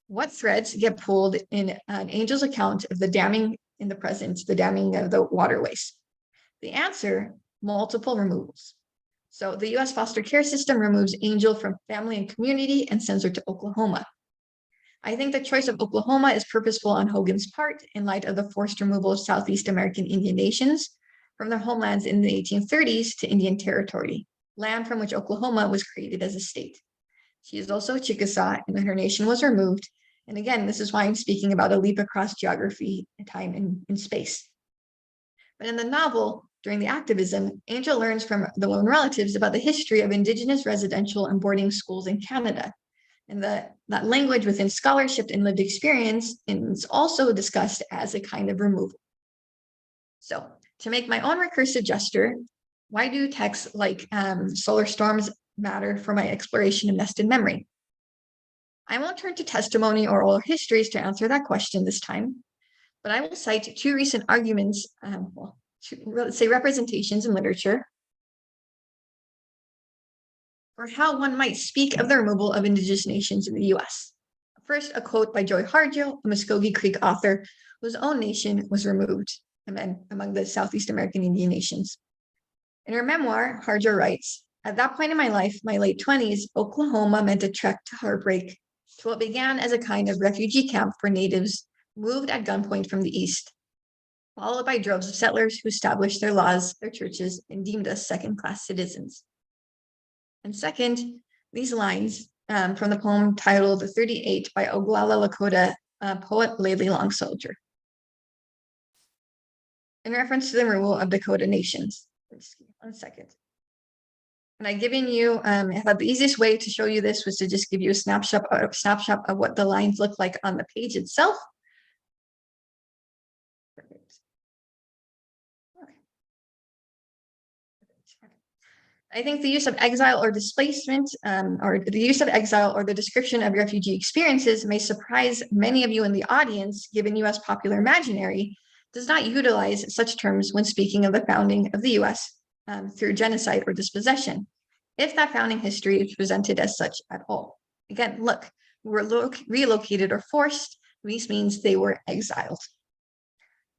what threads get pulled in an Angel's account of the damming in the present, the damming of the waterways? The answer, multiple removals. So the US foster care system removes Angel from family and community and sends her to Oklahoma. I think the choice of Oklahoma is purposeful on Hogan's part in light of the forced removal of Southeast American Indian nations from their homelands in the 1830s to Indian Territory, land from which Oklahoma was created as a state. She is also a Chickasaw, and her nation was removed. And again, this is why I'm speaking about a leap across geography, time, and space. But in the novel, during the activism, Angel learns from the women relatives about the history of Indigenous residential and boarding schools in Canada. And that language within scholarship and lived experience is also discussed as a kind of removal. So to make my own recursive gesture, why do texts like Solar Storms matter for my exploration of nested memory? I won't turn to testimony or oral histories to answer that question this time, but I will cite 2 recent arguments, let's say representations in literature, or how one might speak of the removal of Indigenous nations in the US. First, a quote by Joy Harjo, a Muskogee Creek author whose own nation was removed among the Southeast American Indian nations. In her memoir, Harjo writes, At that point in my life, my late 20s, Oklahoma meant a trek to heartbreak to what began as a kind of refugee camp for natives moved at gunpoint from the east, followed by droves of settlers who established their laws, their churches, and deemed us second-class citizens. And second, these lines from the poem titled 38 by Oglala Lakota poet Layli Long Soldier, in reference to the removal of Dakota nations. Just give me 1 second. And I've given you, I thought the easiest way to show you this was to just give you a snapshot of what the lines look like on the page itself. Perfect. Okay. I think the use of exile or displacement, or the use of exile or the description of refugee experiences may surprise many of you in the audience, given U.S. popular imaginary does not utilize such terms when speaking of the founding of the U.S. Through genocide or dispossession, if that founding history is presented as such at all. Again, look, were relocated or forced. This means they were exiled.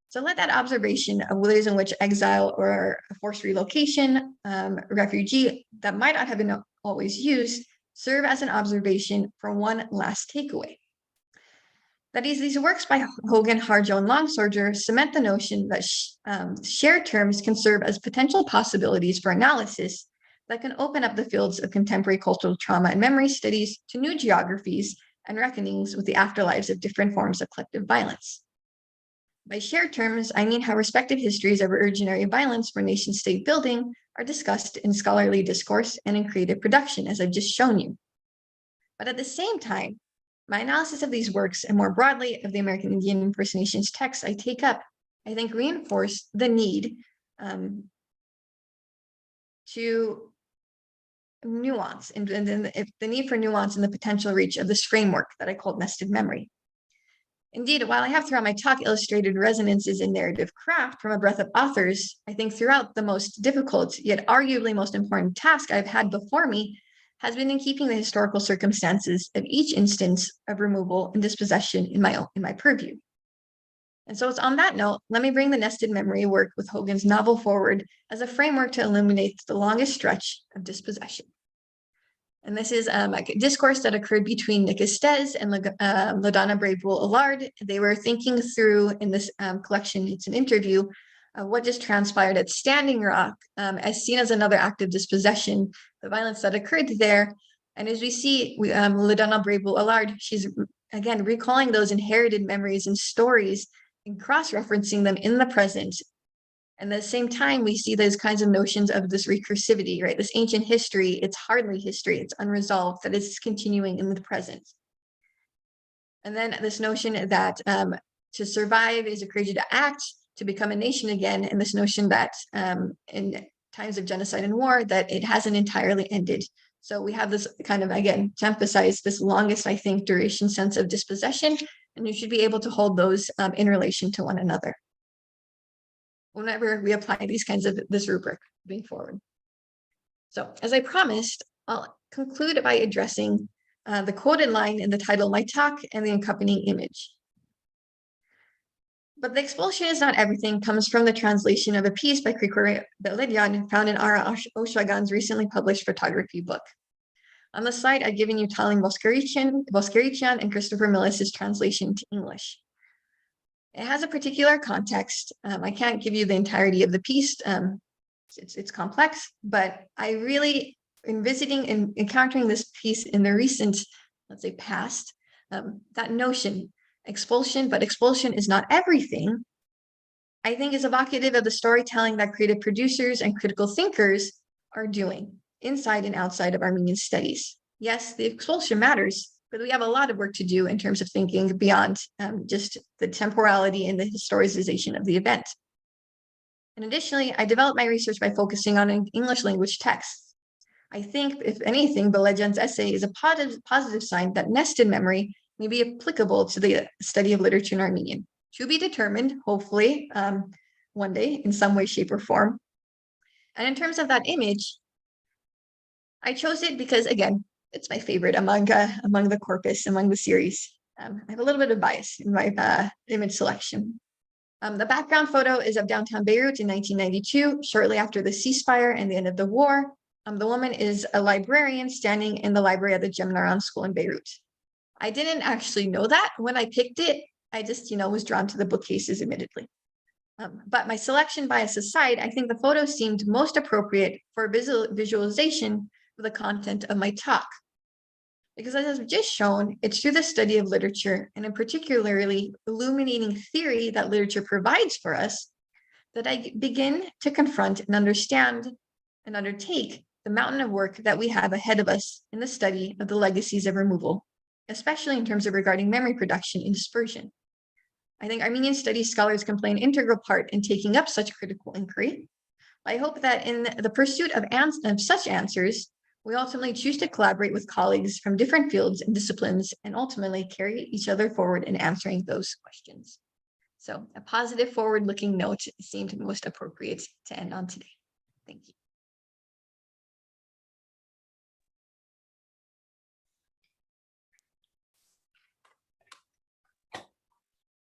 So let that observation of ways in which exile or forced relocation, refugee, that might not have been always used, serve as an observation for one last takeaway. That is, these works by Hogan, Harjo, and Long Soldier cement the notion that shared terms can serve as potential possibilities for analysis that can open up the fields of contemporary cultural trauma and memory studies to new geographies and reckonings with the afterlives of different forms of collective violence. By shared terms, I mean how respective histories of originary violence for nation-state building are discussed in scholarly discourse and in creative production, as I've just shown you. But at the same time, my analysis of these works, and more broadly of the American Indian impersonations texts I take up, I think reinforce the need to nuance, and the need for nuance and the potential reach of this framework that I called nested memory. Indeed, while I have throughout my talk illustrated resonances in narrative craft from a breadth of authors, I think throughout the most difficult, yet arguably most important task I've had before me has been in keeping the historical circumstances of each instance of removal and dispossession in my purview. And so it's on that note, let me bring the nested memory work with Hogan's novel forward as a framework to illuminate the longest stretch of dispossession. And this is a discourse that occurred between Nick Estes and LaDonna Brable-Allard. They were thinking through in this collection, it's an interview, what just transpired at Standing Rock as seen as another act of dispossession, the violence that occurred there. And as we see, LaDonna Brable-Allard, she's again recalling those inherited memories and stories and cross-referencing them in the present. And at the same time, we see those kinds of notions of this recursivity, right? This ancient history, it's hardly history, it's unresolved, that is continuing in the present. And then this notion that to survive is a courage to act, to become a nation again, and this notion that in times of genocide and war, that it hasn't entirely ended. So we have this kind of, again, to emphasize this longest, I think, duration sense of dispossession, and you should be able to hold those in relation to one another whenever we apply these kinds of this rubric moving forward. So as I promised, I'll conclude by addressing the quoted line in the title of my talk and the accompanying image. But the expulsion is not everything comes from the translation of a piece by Krikore Beledian found in Ara Oshagan's recently published photography book. On the slide, I've given you Taling Boskerician and Christopher Millis's translation to English. It has a particular context. I can't give you the entirety of the piece. It's complex, but I really, in visiting and encountering this piece in the recent, let's say, past, that notion, expulsion, but expulsion is not everything, I think is evocative of the storytelling that creative producers and critical thinkers are doing inside and outside of Armenian studies. Yes, the expulsion matters, but we have a lot of work to do in terms of thinking beyond just the temporality and the historicization of the event. And additionally, I developed my research by focusing on English language texts. I think, if anything, Beledian's essay is a positive sign that nested memory may be applicable to the study of literature in Armenian. To be determined, hopefully, one day in some way, shape, or form. And in terms of that image, I chose it because, again, it's my favorite among the corpus, among the series. I have a little bit of bias in my image selection. The background photo is of downtown Beirut in 1992, shortly after the ceasefire and the end of the war. The woman is a librarian standing in the library at the Gemnaran School in Beirut. I didn't actually know that when I picked it. I just, was drawn to the bookcases, admittedly. But my selection bias aside, I think the photo seemed most appropriate for visualization of the content of my talk. Because as I've just shown, it's through the study of literature, and in particularly illuminating theory that literature provides for us, that I begin to confront and understand and undertake the mountain of work that we have ahead of us in the study of the legacies of removal, especially in terms of regarding memory production and dispersion. I think Armenian studies scholars can play an integral part in taking up such critical inquiry. I hope that in the pursuit of such answers, we ultimately choose to collaborate with colleagues from different fields and disciplines and ultimately carry each other forward in answering those questions. So a positive forward-looking note seemed most appropriate to end on today. Thank you.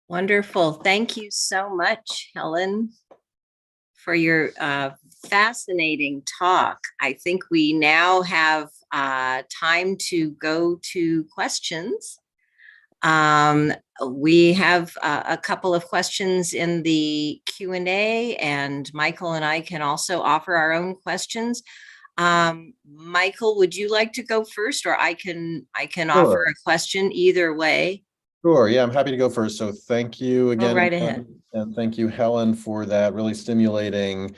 Wonderful. Thank you so much, Helen, for your fascinating talk. I think we now have time to go to questions. We have a couple of questions in the Q&A, and Michael and I can also offer our own questions. Michael, would you like to go first, or I can offer a question either way? Sure. Yeah, I'm happy to go first. So thank you again. Go right ahead. And thank you, Helen, for that really stimulating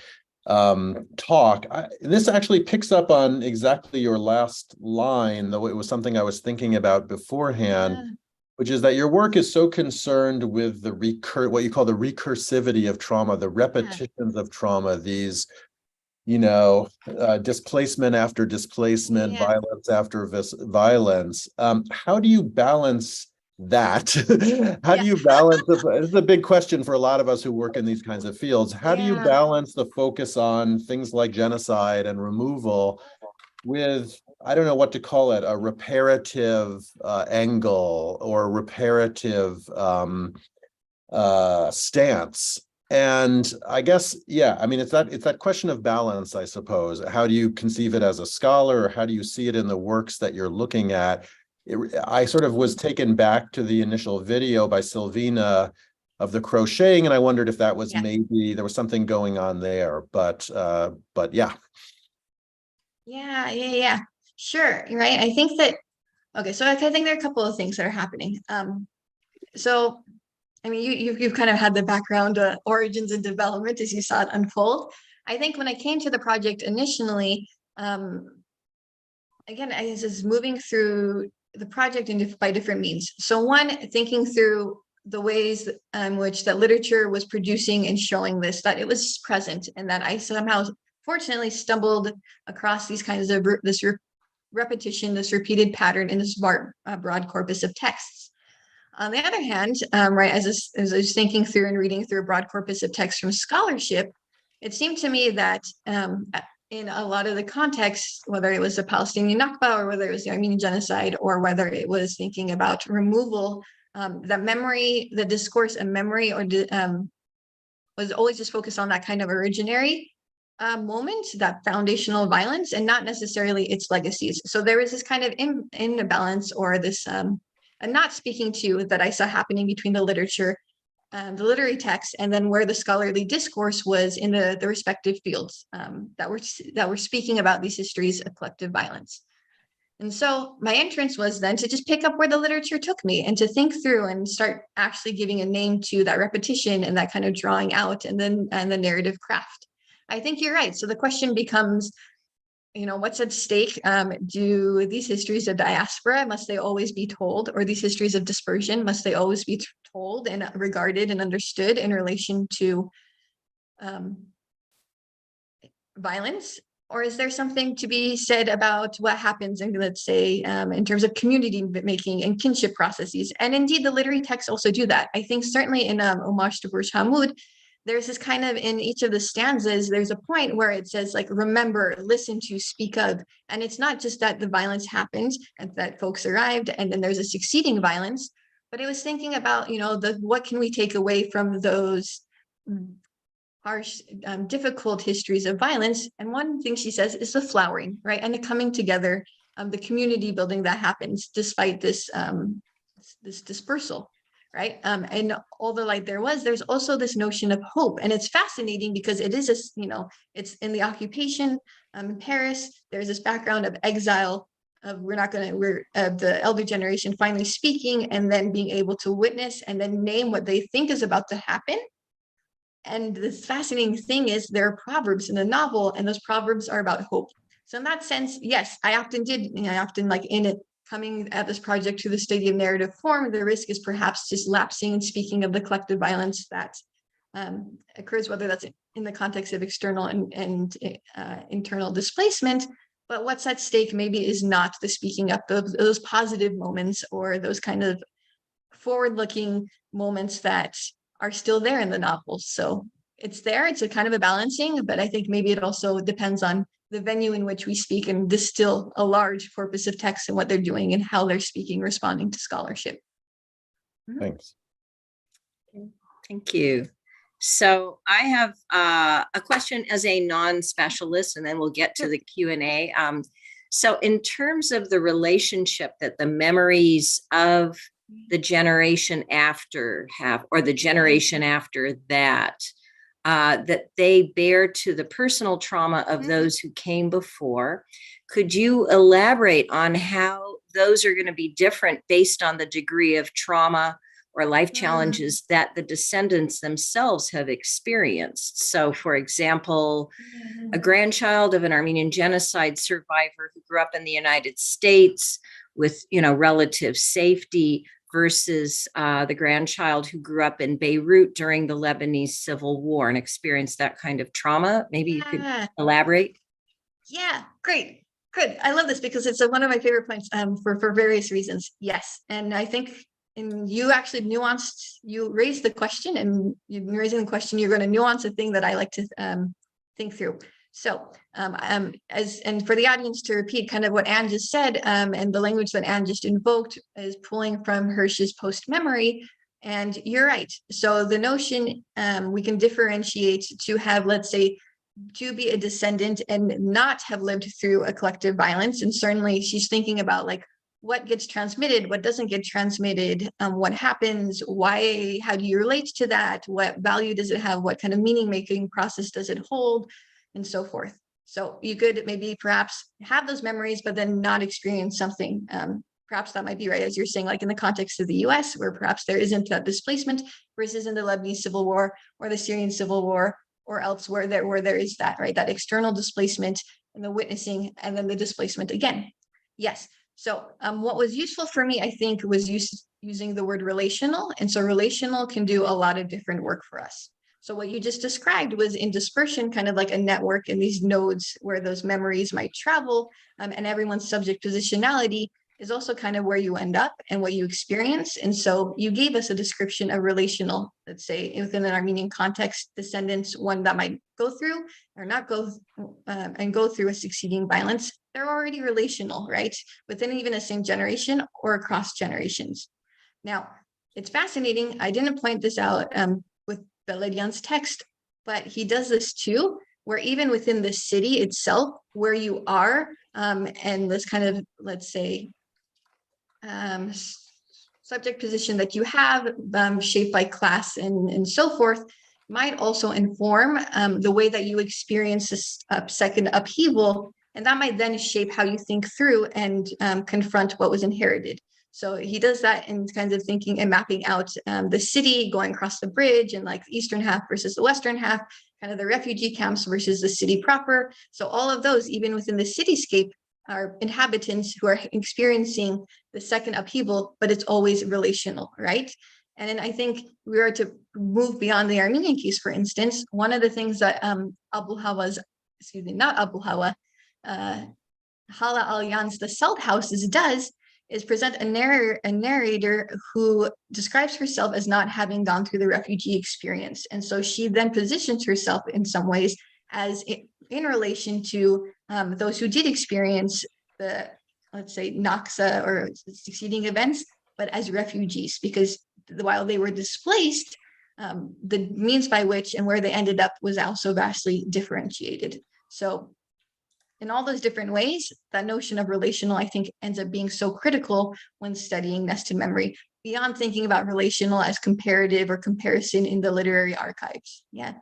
talk. This actually picks up on exactly your last line, though it was something I was thinking about beforehand, which is that your work is so concerned with the what you call the recursivity of trauma, the repetitions of trauma, these displacement after displacement, violence after violence. How do you balance that? How do you balance this is a big question for a lot of us who work in these kinds of fields. How do you balance the focus on things like genocide and removal with, I don't know what to call it, a reparative angle or reparative stance? And I guess, it's that question of balance, I suppose. How do you conceive it as a scholar, or how do you see it in the works that you're looking at? I sort of was taken back to the initial video by Silvina of the crocheting, and I wondered if that was maybe there was something going on there, but yeah. Yeah. Sure, right. I think that, so I think there are a couple of things that are happening. So, I mean, you've kind of had the background origins and development as you saw it unfold. I think when I came to the project initially, again, I was moving through the project by different means. So one, thinking through the ways in which that literature was producing and showing this, that it was present, and that I somehow fortunately stumbled across these kinds of this repetition, this repeated pattern in this broad corpus of texts. On the other hand, as I was thinking through and reading through a broad corpus of texts from scholarship, it seemed to me that in a lot of the contexts, whether it was the Palestinian Nakba or whether it was the Armenian genocide or whether it was thinking about removal, the memory, the discourse of memory was always just focused on that kind of originary moment, that foundational violence, and not necessarily its legacies. So there was this kind of imbalance or this not speaking to that I saw happening between the literature, the literary text, and then where the scholarly discourse was in the respective fields that were speaking about these histories of collective violence. And so my entrance was then to just pick up where the literature took me and to think through and start actually giving a name to that repetition and that kind of drawing out and the narrative craft. I think you're right. So the question becomes, what's at stake? Do these histories of diaspora, must they always be told? Or these histories of dispersion, must they always be told and regarded and understood in relation to violence? Or is there something to be said about what happens in, let's say, in terms of community making and kinship processes? And indeed, the literary texts also do that. I think certainly in Homage to Burj Hamid, there's this kind of, in each of the stanzas, there's a point where it says, like, remember, listen to, speak of. And it's not just that the violence happened and that folks arrived and then there's a succeeding violence, but it was thinking about, what can we take away from those harsh, difficult histories of violence. And one thing she says is the flowering, right? And the coming together, the community building that happens despite this, this dispersal, right? And although like there's also this notion of hope. And it's fascinating because it is, it's in the occupation in Paris, there's this background of exile, of the elder generation finally speaking and then being able to witness and then name what they think is about to happen. And this fascinating thing is there are proverbs in the novel, and those proverbs are about hope. So in that sense, yes, I often like in it, coming at this project to the study of narrative form, the risk is perhaps just lapsing and speaking of the collective violence that occurs, whether that's in the context of external and internal displacement. But what's at stake maybe is not the speaking up of those positive moments or those kind of forward-looking moments that are still there in the novel. So it's there, it's a kind of a balancing, but I think maybe it also depends on the venue in which we speak and distill a large corpus of text and what they're doing and how they're speaking, responding to scholarship. Thanks. Thank you. So I have a question as a non-specialist, and then we'll get to the Q&A. So in terms of the relationship that the memories of the generation after have, or the generation after that, that they bear to the personal trauma of those who came before, could you elaborate on how those are going to be different based on the degree of trauma or life challenges that the descendants themselves have experienced? So, for example, a grandchild of an Armenian genocide survivor who grew up in the United States with, relative safety versus the grandchild who grew up in Beirut during the Lebanese Civil War and experienced that kind of trauma. Maybe you could elaborate. Yeah, great. Good. I love this because it's one of my favorite points for various reasons. Yes. And I think you actually you raised the question, and you've been raising the question, you're going to nuance a thing that I like to think through. So and for the audience to repeat kind of what Anne just said, and the language that Anne just invoked is pulling from Hirsch's post-memory. And you're right. So the notion we can differentiate to have, let's say, to be a descendant and not have lived through a collective violence. And certainly she's thinking about like what gets transmitted, what doesn't get transmitted, what happens, why, how do you relate to that? What value does it have? What kind of meaning-making process does it hold? And so forth. So you could maybe perhaps have those memories, but then not experience something. Perhaps that might be right, as you're saying, like in the context of the US, where perhaps there isn't that displacement versus in the Lebanese Civil War or the Syrian Civil War or elsewhere where there is that, right? That external displacement and the witnessing and then the displacement again. Yes. So what was useful for me, I think, was using the word relational. And so relational can do a lot of different work for us. So what you just described was in dispersion, kind of like a network and these nodes where those memories might travel, and everyone's subject positionality is also kind of where you end up and what you experience. And so you gave us a description of relational, let's say within an Armenian context, descendants, one that might go through or not go and go through a succeeding violence. They're already relational, right? Within even a same generation or across generations. Now, it's fascinating. I didn't point this out with Beledian's text, but he does this too, where even within the city itself, where you are, and this kind of, let's say, subject position that you have, shaped by class and so forth, might also inform the way that you experience this second upheaval, and that might then shape how you think through and confront what was inherited. So he does that in kinds of thinking and mapping out the city going across the bridge and like the eastern half versus the western half, kind of the refugee camps versus the city proper. So all of those, even within the cityscape, are inhabitants who are experiencing the second upheaval, but it's always relational, right? And then I think we are to move beyond the Armenian case, for instance. One of the things that Hala Al-Yan's The Salt Houses does is present a narrator who describes herself as not having gone through the refugee experience. And so she then positions herself in some ways as in relation to those who did experience the, let's say, Naksa or succeeding events, but as refugees, because while they were displaced, the means by which and where they ended up was also vastly differentiated. So in all those different ways, that notion of relational, I think, ends up being so critical when studying nested memory, beyond thinking about relational as comparative or comparison in the literary archives. Yeah.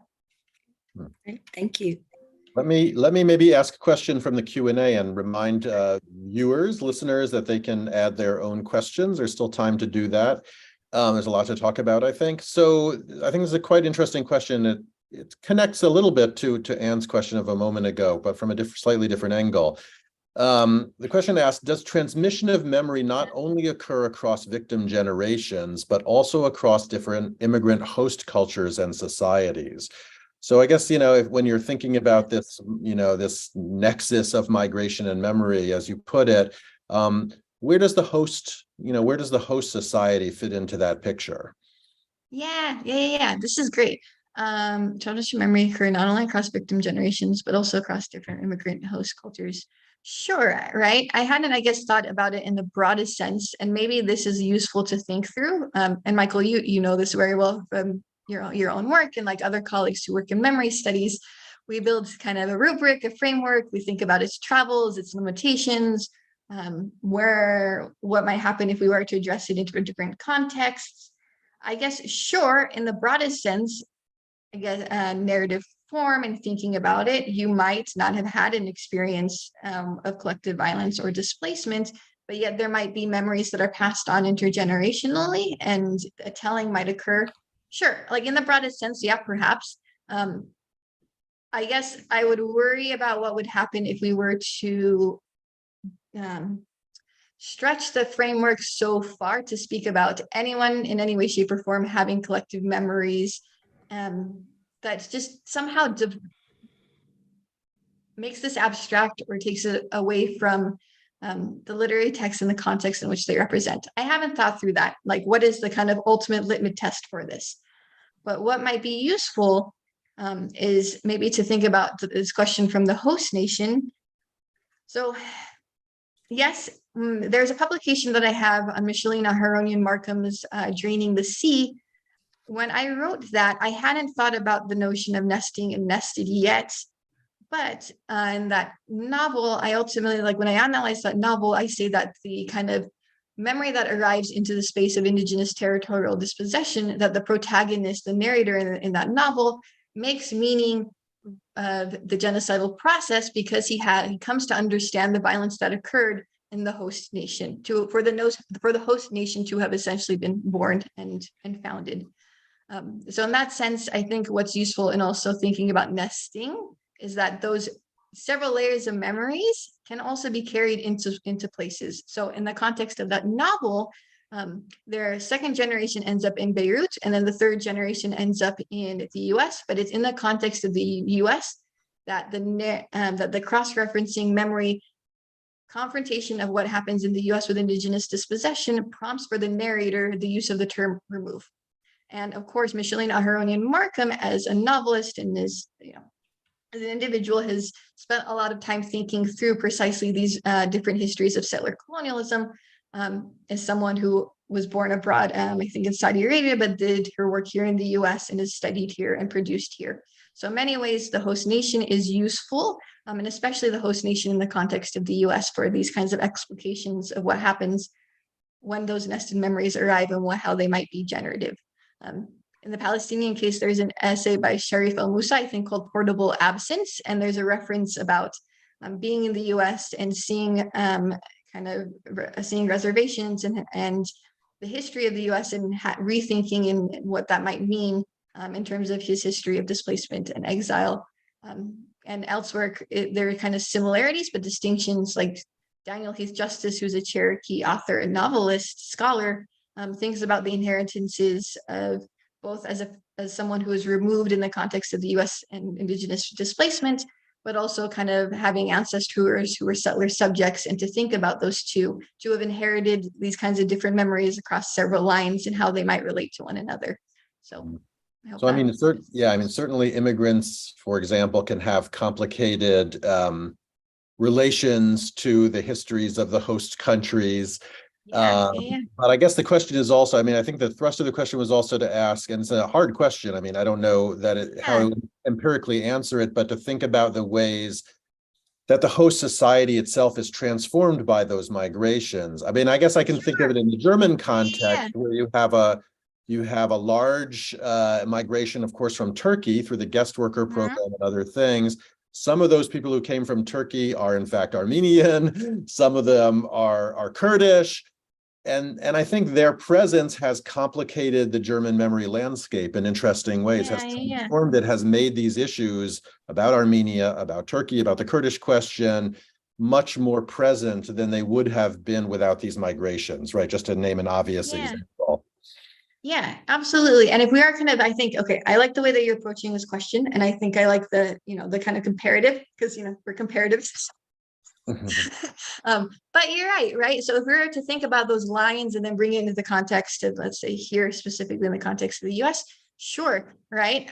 Great, thank you. Let me maybe ask a question from the Q&A and remind viewers, listeners, that they can add their own questions. There's still time to do that. There's a lot to talk about, I think. So I think this is a quite interesting question. It connects a little bit to Anne's question of a moment ago, but from a slightly different angle. The question asked, does transmission of memory not only occur across victim generations, but also across different immigrant host cultures and societies? So I guess, when you're thinking about this, this nexus of migration and memory, as you put it, where does the host society fit into that picture? Yeah. This is great. Transmission memory occur not only across victim generations, but also across different immigrant host cultures. Sure, right? I hadn't, I guess, thought about it in the broadest sense, and maybe this is useful to think through. And Michael, you know this very well from your own work, and like other colleagues who work in memory studies. We build kind of a rubric, a framework. We think about its travels, its limitations, what might happen if we were to address it into different contexts. I guess, sure, in the broadest sense, I guess, narrative form and thinking about it, you might not have had an experience of collective violence or displacement, but yet there might be memories that are passed on intergenerationally, and a telling might occur. Sure, like in the broadest sense, yeah, perhaps. I guess I would worry about what would happen if we were to stretch the framework so far to speak about anyone in any way, shape, or form having collective memories. That just somehow makes this abstract or takes it away from the literary text and the context in which they represent. I haven't thought through that. Like, what is the kind of ultimate litmus test for this? But what might be useful is maybe to think about this question from the host nation. So, yes, there's a publication that I have on Micheline Aharonian Markham's Draining the Sea. When I wrote that, I hadn't thought about the notion of nesting and nested yet. But in that novel, I ultimately, like when I analyze that novel, I say that the kind of memory that arrives into the space of indigenous territorial dispossession, that the protagonist, the narrator in that novel, makes meaning of the genocidal process because he comes to understand the violence that occurred in the host nation, for the host nation to have essentially been born and founded. So in that sense, I think what's useful in also thinking about nesting is that those several layers of memories can also be carried into places. So in the context of that novel, their second generation ends up in Beirut, and then the third generation ends up in the US, but it's in the context of the US that the cross-referencing memory confrontation of what happens in the US with indigenous dispossession prompts for the narrator the use of the term remove. And of course, Micheline Aharonian Markham, as a novelist and as an individual, has spent a lot of time thinking through precisely these different histories of settler colonialism. As someone who was born abroad, I think in Saudi Arabia, but did her work here in the US and has studied here and produced here. So in many ways, the host nation is useful, and especially the host nation in the context of the US for these kinds of explications of what happens when those nested memories arrive and how they might be generative. In the Palestinian case, there's an essay by Sharif El-Moussa, I think, called Portable Absence, and there's a reference about being in the US and seeing seeing reservations and the history of the US and rethinking in what that might mean in terms of his history of displacement and exile. And elsewhere, there are kind of similarities, but distinctions, like Daniel Heath Justice, who's a Cherokee author and novelist, scholar, thinks about the inheritances of both as someone who was removed in the context of the US and indigenous displacement, but also kind of having ancestors who were settler subjects, and to think about those two, to have inherited these kinds of different memories across several lines and how they might relate to one another. So certainly immigrants, for example, can have complicated relations to the histories of the host countries. But I guess the question is also, I mean, I think the thrust of the question was also to ask, and it's a hard question. I mean, I don't know how to empirically answer it, but to think about the ways that the host society itself is transformed by those migrations. I mean, I guess I can think of it in the German context where you have a large migration, of course, from Turkey through the guest worker program and other things. Some of those people who came from Turkey are in fact Armenian. Some of them are Kurdish. And I think their presence has complicated the German memory landscape in interesting ways, has transformed it, has made these issues about Armenia, about Turkey, about the Kurdish question, much more present than they would have been without these migrations, right? Just to name an obvious example. Yeah, absolutely. And if we are kind of, I think, okay, I like the way that you're approaching this question. And I think I like the, the kind of comparative, because, we're comparatives. But you're right? So if we were to think about those lines and then bring it into the context of, let's say here, specifically in the context of the US, sure, right?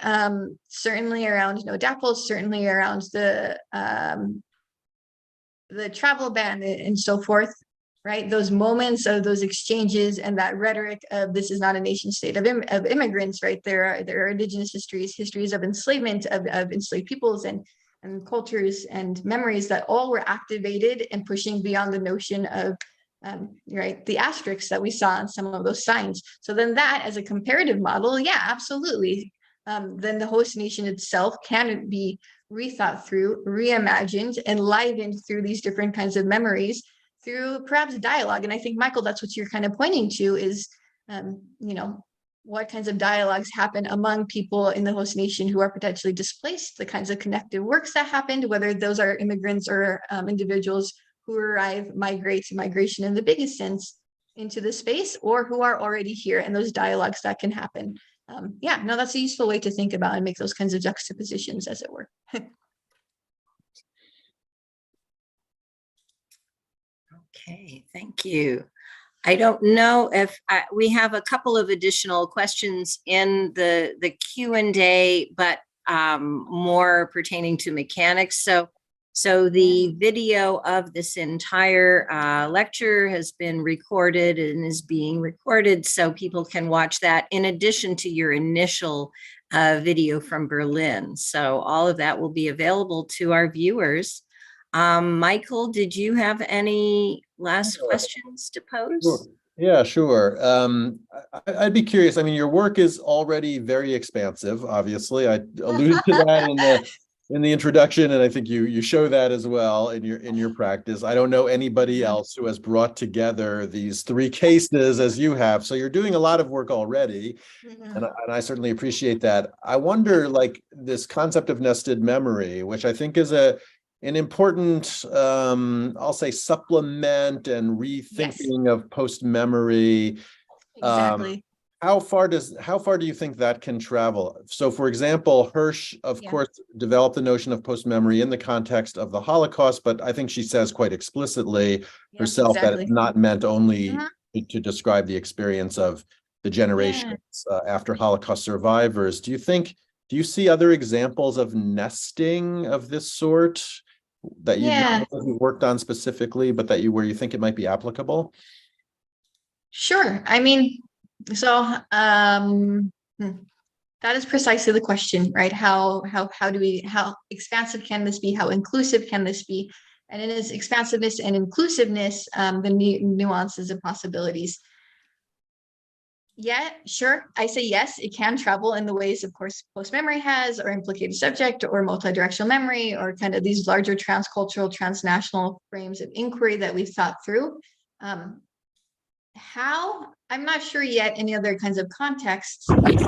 Certainly around DAPL, certainly around the travel ban and so forth, right? Those moments of those exchanges and that rhetoric of this is not a nation state of immigrants, right? There are indigenous histories of enslavement, of enslaved peoples and cultures and memories that all were activated and pushing beyond the notion of the asterisks that we saw in some of those signs. So then that as a comparative model, yeah, absolutely. Then the host nation itself can be rethought through, reimagined, enlivened through these different kinds of memories through perhaps dialogue. And I think, Michael, that's what you're kind of pointing to is, what kinds of dialogues happen among people in the host nation who are potentially displaced, the kinds of connective works that happened, whether those are immigrants or individuals who arrive, migration in the biggest sense into the space, or who are already here, and those dialogues that can happen. That's a useful way to think about and make those kinds of juxtapositions, as it were. Okay, thank you. I don't know if we have a couple of additional questions in the Q&A, but more pertaining to mechanics. So the video of this entire lecture has been recorded and is being recorded, so people can watch that in addition to your initial video from Berlin. So all of that will be available to our viewers. Michael, did you have any last questions to pose? Sure. Yeah, sure. I'd be curious. I mean, your work is already very expansive, obviously. I alluded to that in the introduction, and I think you show that as well in your practice. I don't know anybody else who has brought together these three cases as you have. So you're doing a lot of work already, and I certainly appreciate that. I wonder, like, this concept of nested memory, which I think is an important, I'll say, supplement and rethinking of post-memory. Exactly. How far do you think that can travel? So, for example, Hirsch, of course, developed the notion of post-memory in the context of the Holocaust, but I think she says quite explicitly herself that it's not meant only to describe the experience of the generations after Holocaust survivors. Do you see other examples of nesting of this sort that you've worked on specifically, but where you think it might be applicable? Sure. I mean, so that is precisely the question, right? How expansive can this be? How inclusive can this be? And in its expansiveness and inclusiveness, the nuances and possibilities. Yeah, sure. I say yes, it can travel in the ways, of course, post-memory has, or implicated subject, or multi-directional memory, or kind of these larger transcultural, transnational frames of inquiry that we've thought through. How? I'm not sure yet any other kinds of contexts, but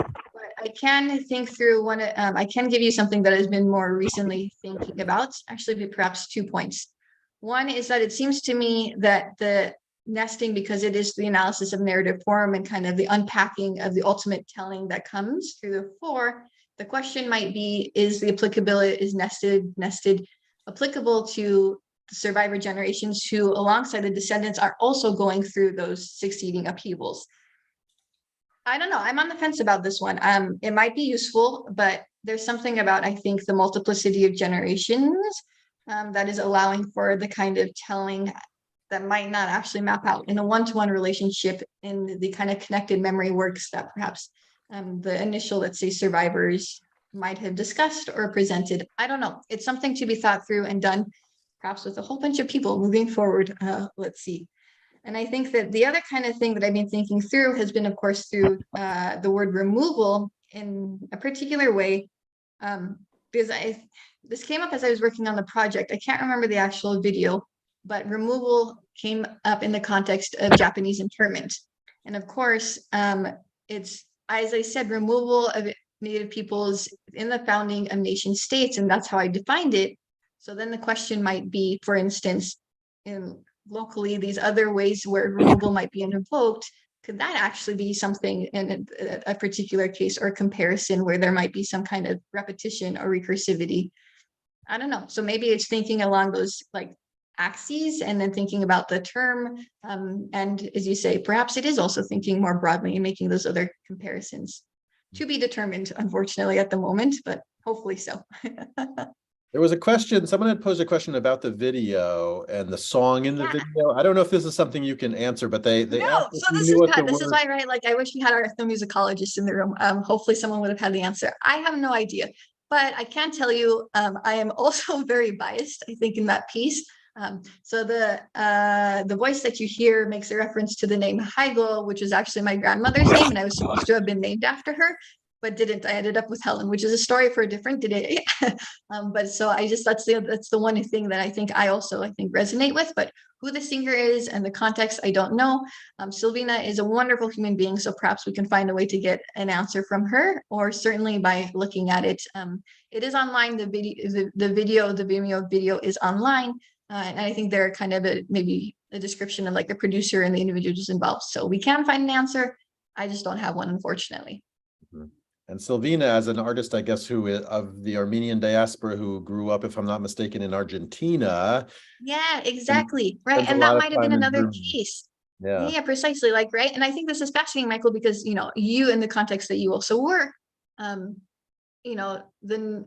I can think through one. I can give you something that I've been more recently thinking about, actually perhaps 2 points. One is that it seems to me that the nesting, because it is the analysis of narrative form and kind of the unpacking of the ultimate telling that comes through the four, the question might be, is the applicability, is nested applicable to the survivor generations who, alongside the descendants, are also going through those succeeding upheavals? I don't know. I'm on the fence about this one. It might be useful, but there's something about, I think, the multiplicity of generations that is allowing for the kind of telling that might not actually map out in a one-to-one relationship in the kind of connected memory works that perhaps the initial, let's say, survivors might have discussed or presented. I don't know. It's something to be thought through and done, perhaps with a whole bunch of people moving forward. Let's see. And I think that the other kind of thing that I've been thinking through has been, of course, through the word removal in a particular way, because this came up as I was working on the project. I can't remember the actual video, but removal came up in the context of Japanese internment. And of course, it's, as I said, removal of Native peoples in the founding of nation states, and that's how I defined it. So then the question might be, for instance, in locally, these other ways where removal might be invoked, could that actually be something in a particular case or comparison where there might be some kind of repetition or recursivity? I don't know. So maybe it's thinking along those like axes and then thinking about the term. And as you say, perhaps it is also thinking more broadly and making those other comparisons. To be determined, unfortunately, at the moment, but hopefully so. There was a question, someone had posed a question about the video and the song in the video. I don't know if this is something you can answer, but they No, asked so this is why, right? Like, I wish we had our ethnomusicologists in the room. Hopefully someone would have had the answer. I have no idea, but I can tell you, I am also very biased, I think, in that piece. So the voice that you hear makes a reference to the name Heigl, which is actually my grandmother's name, and I was supposed to have been named after her, but didn't. I ended up with Helen, which is a story for a different day. But so I just, that's the one thing that I think resonate with. But who the singer is and the context, I don't know. Silvina is a wonderful human being, so perhaps we can find a way to get an answer from her, or certainly by looking at it. It is online. The Vimeo video is online. And I think they're kind of maybe a description of like the producer and the individuals involved. So we can find an answer. I just don't have one, unfortunately. And Silvina, as an artist, I guess, who is of the Armenian diaspora, who grew up, if I'm not mistaken, in Argentina. Yeah, exactly. Right. And that might have been another case. Yeah, precisely. Like, right. And I think this is fascinating, Michael, because, you know, you in the context that you also work, you know, then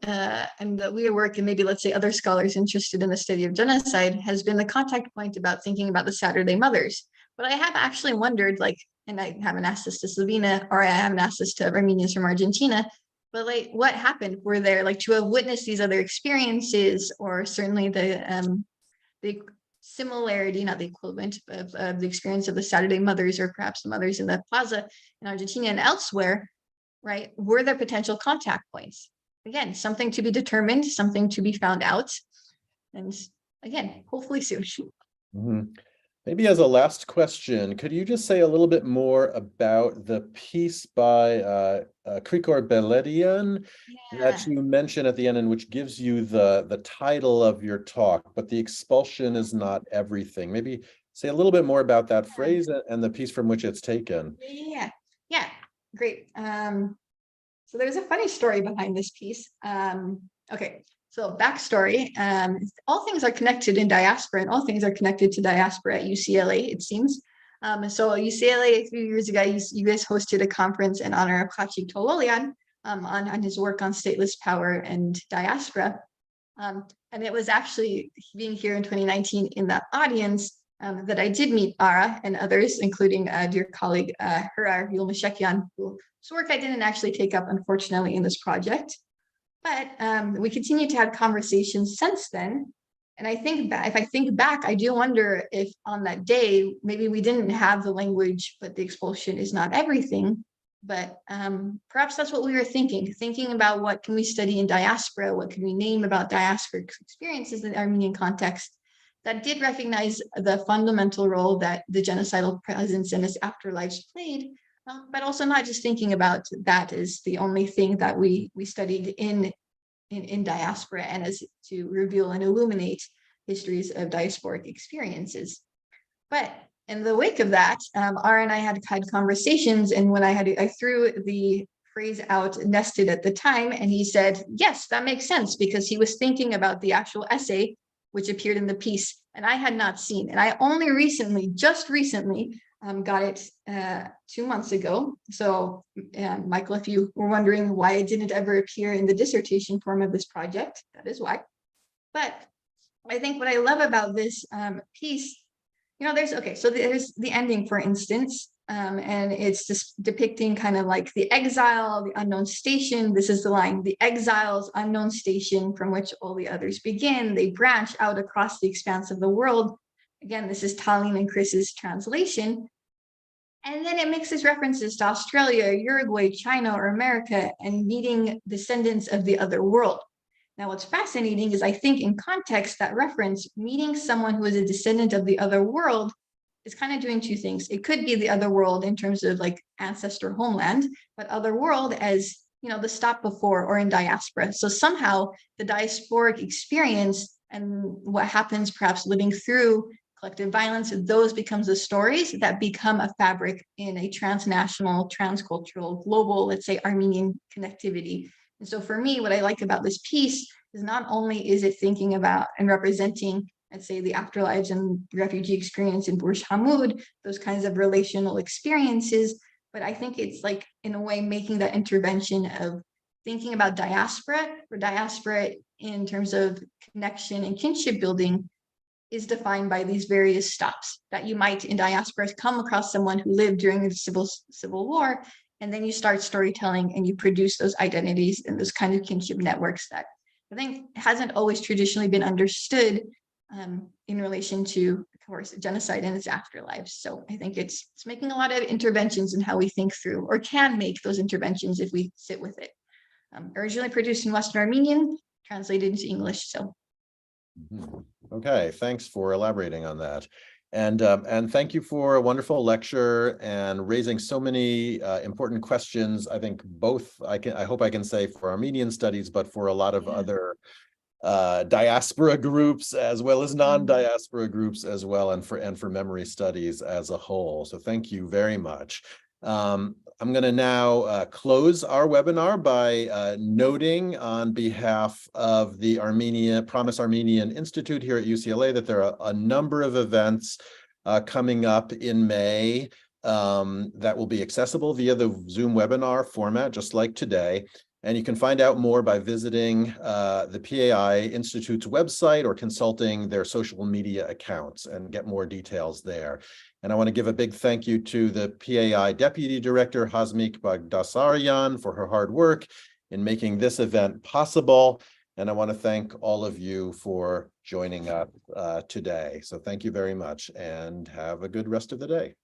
and that we work, and maybe let's say other scholars interested in the study of genocide, has been the contact point about thinking about the Saturday mothers. But I have actually wondered, like, and I haven't asked this to Silvina, or I haven't asked this to Armenians from Argentina, but like, what happened? Were there, like, to have witnessed these other experiences, or certainly the similarity, not the equivalent of the experience of the Saturday mothers, or perhaps the mothers in the plaza in Argentina and elsewhere, right? Were there potential contact points? Again, something to be determined, something to be found out. And again, hopefully soon. Maybe as a last question, could you just say a little bit more about the piece by Krikor Beledian that you mentioned at the end, and which gives you the title of your talk, but the expulsion is not everything. Maybe say a little bit more about that phrase and the piece from which it's taken. Yeah, great. So there's a funny story behind this piece. Okay. So backstory, all things are connected in diaspora, and all things are connected to diaspora at UCLA, it seems. So UCLA, a few years ago, you guys hosted a conference in honor of Khachik Tololian on his work on stateless power and diaspora. And it was actually being here in 2019 in that audience that I did meet Ara and others, including dear colleague Hura Yulmashekian, whose work I didn't actually take up, unfortunately, in this project. But we continue to have conversations since then. And I think if I think back, I do wonder if on that day, maybe we didn't have the language, but the expulsion is not everything. But perhaps that's what we were thinking about what can we study in diaspora, what can we name about diasporic experiences in the Armenian context that did recognize the fundamental role that the genocidal presence in its afterlives played. But also not just thinking about that as the only thing that we studied in diaspora, and as to reveal and illuminate histories of diasporic experiences. But in the wake of that, Ara and I had conversations, and when I threw the phrase out, nested at the time, and he said, yes, that makes sense, because he was thinking about the actual essay which appeared in the piece, and I had not seen. And I only just recently, got it 2 months ago. So Michael, if you were wondering why it didn't ever appear in the dissertation form of this project, that is why. But I think what I love about this piece, so there's the ending, for instance, and it's just depicting kind of like the exile, the unknown station. This is the line: the exile's unknown station from which all the others begin. They branch out across the expanse of the world. Again, this is Tallinn and Chris's translation. And then it mixes references to Australia, Uruguay, China, or America, and meeting descendants of the other world. Now, what's fascinating is I think in context, that reference, meeting someone who is a descendant of the other world, is kind of doing two things. It could be the other world in terms of like ancestor homeland, but other world as, the stop before or in diaspora. So somehow the diasporic experience and what happens perhaps living through collective violence, those becomes the stories that become a fabric in a transnational, transcultural, global, let's say Armenian connectivity. And so for me, what I like about this piece is not only is it thinking about and representing, let's say, the afterlives and refugee experience in Burj Hamud, those kinds of relational experiences, but I think it's like, in a way, making that intervention of thinking about diaspora, or diaspora in terms of connection and kinship building, is defined by these various stops that you might in diaspora come across someone who lived during the civil war, and then you start storytelling and you produce those identities and those kind of kinship networks that I think hasn't always traditionally been understood in relation to, of course, genocide and its afterlives. So I think it's making a lot of interventions in how we think through, or can make those interventions if we sit with it. Originally produced in Western Armenian, translated into English. So. Okay, thanks for elaborating on that. And thank you for a wonderful lecture and raising so many important questions. I think both, I hope I can say for Armenian studies, but for a lot of other diaspora groups as well as non-diaspora groups as well, and for memory studies as a whole. So thank you very much. I'm going to now close our webinar by noting on behalf of the Promise Armenian Institute here at UCLA that there are a number of events coming up in May that will be accessible via the Zoom webinar format, just like today. And you can find out more by visiting the PAI Institute's website or consulting their social media accounts and get more details there. And I want to give a big thank you to the PAI Deputy Director, Hasmik Bagdasaryan, for her hard work in making this event possible. And I want to thank all of you for joining us today. So thank you very much and have a good rest of the day.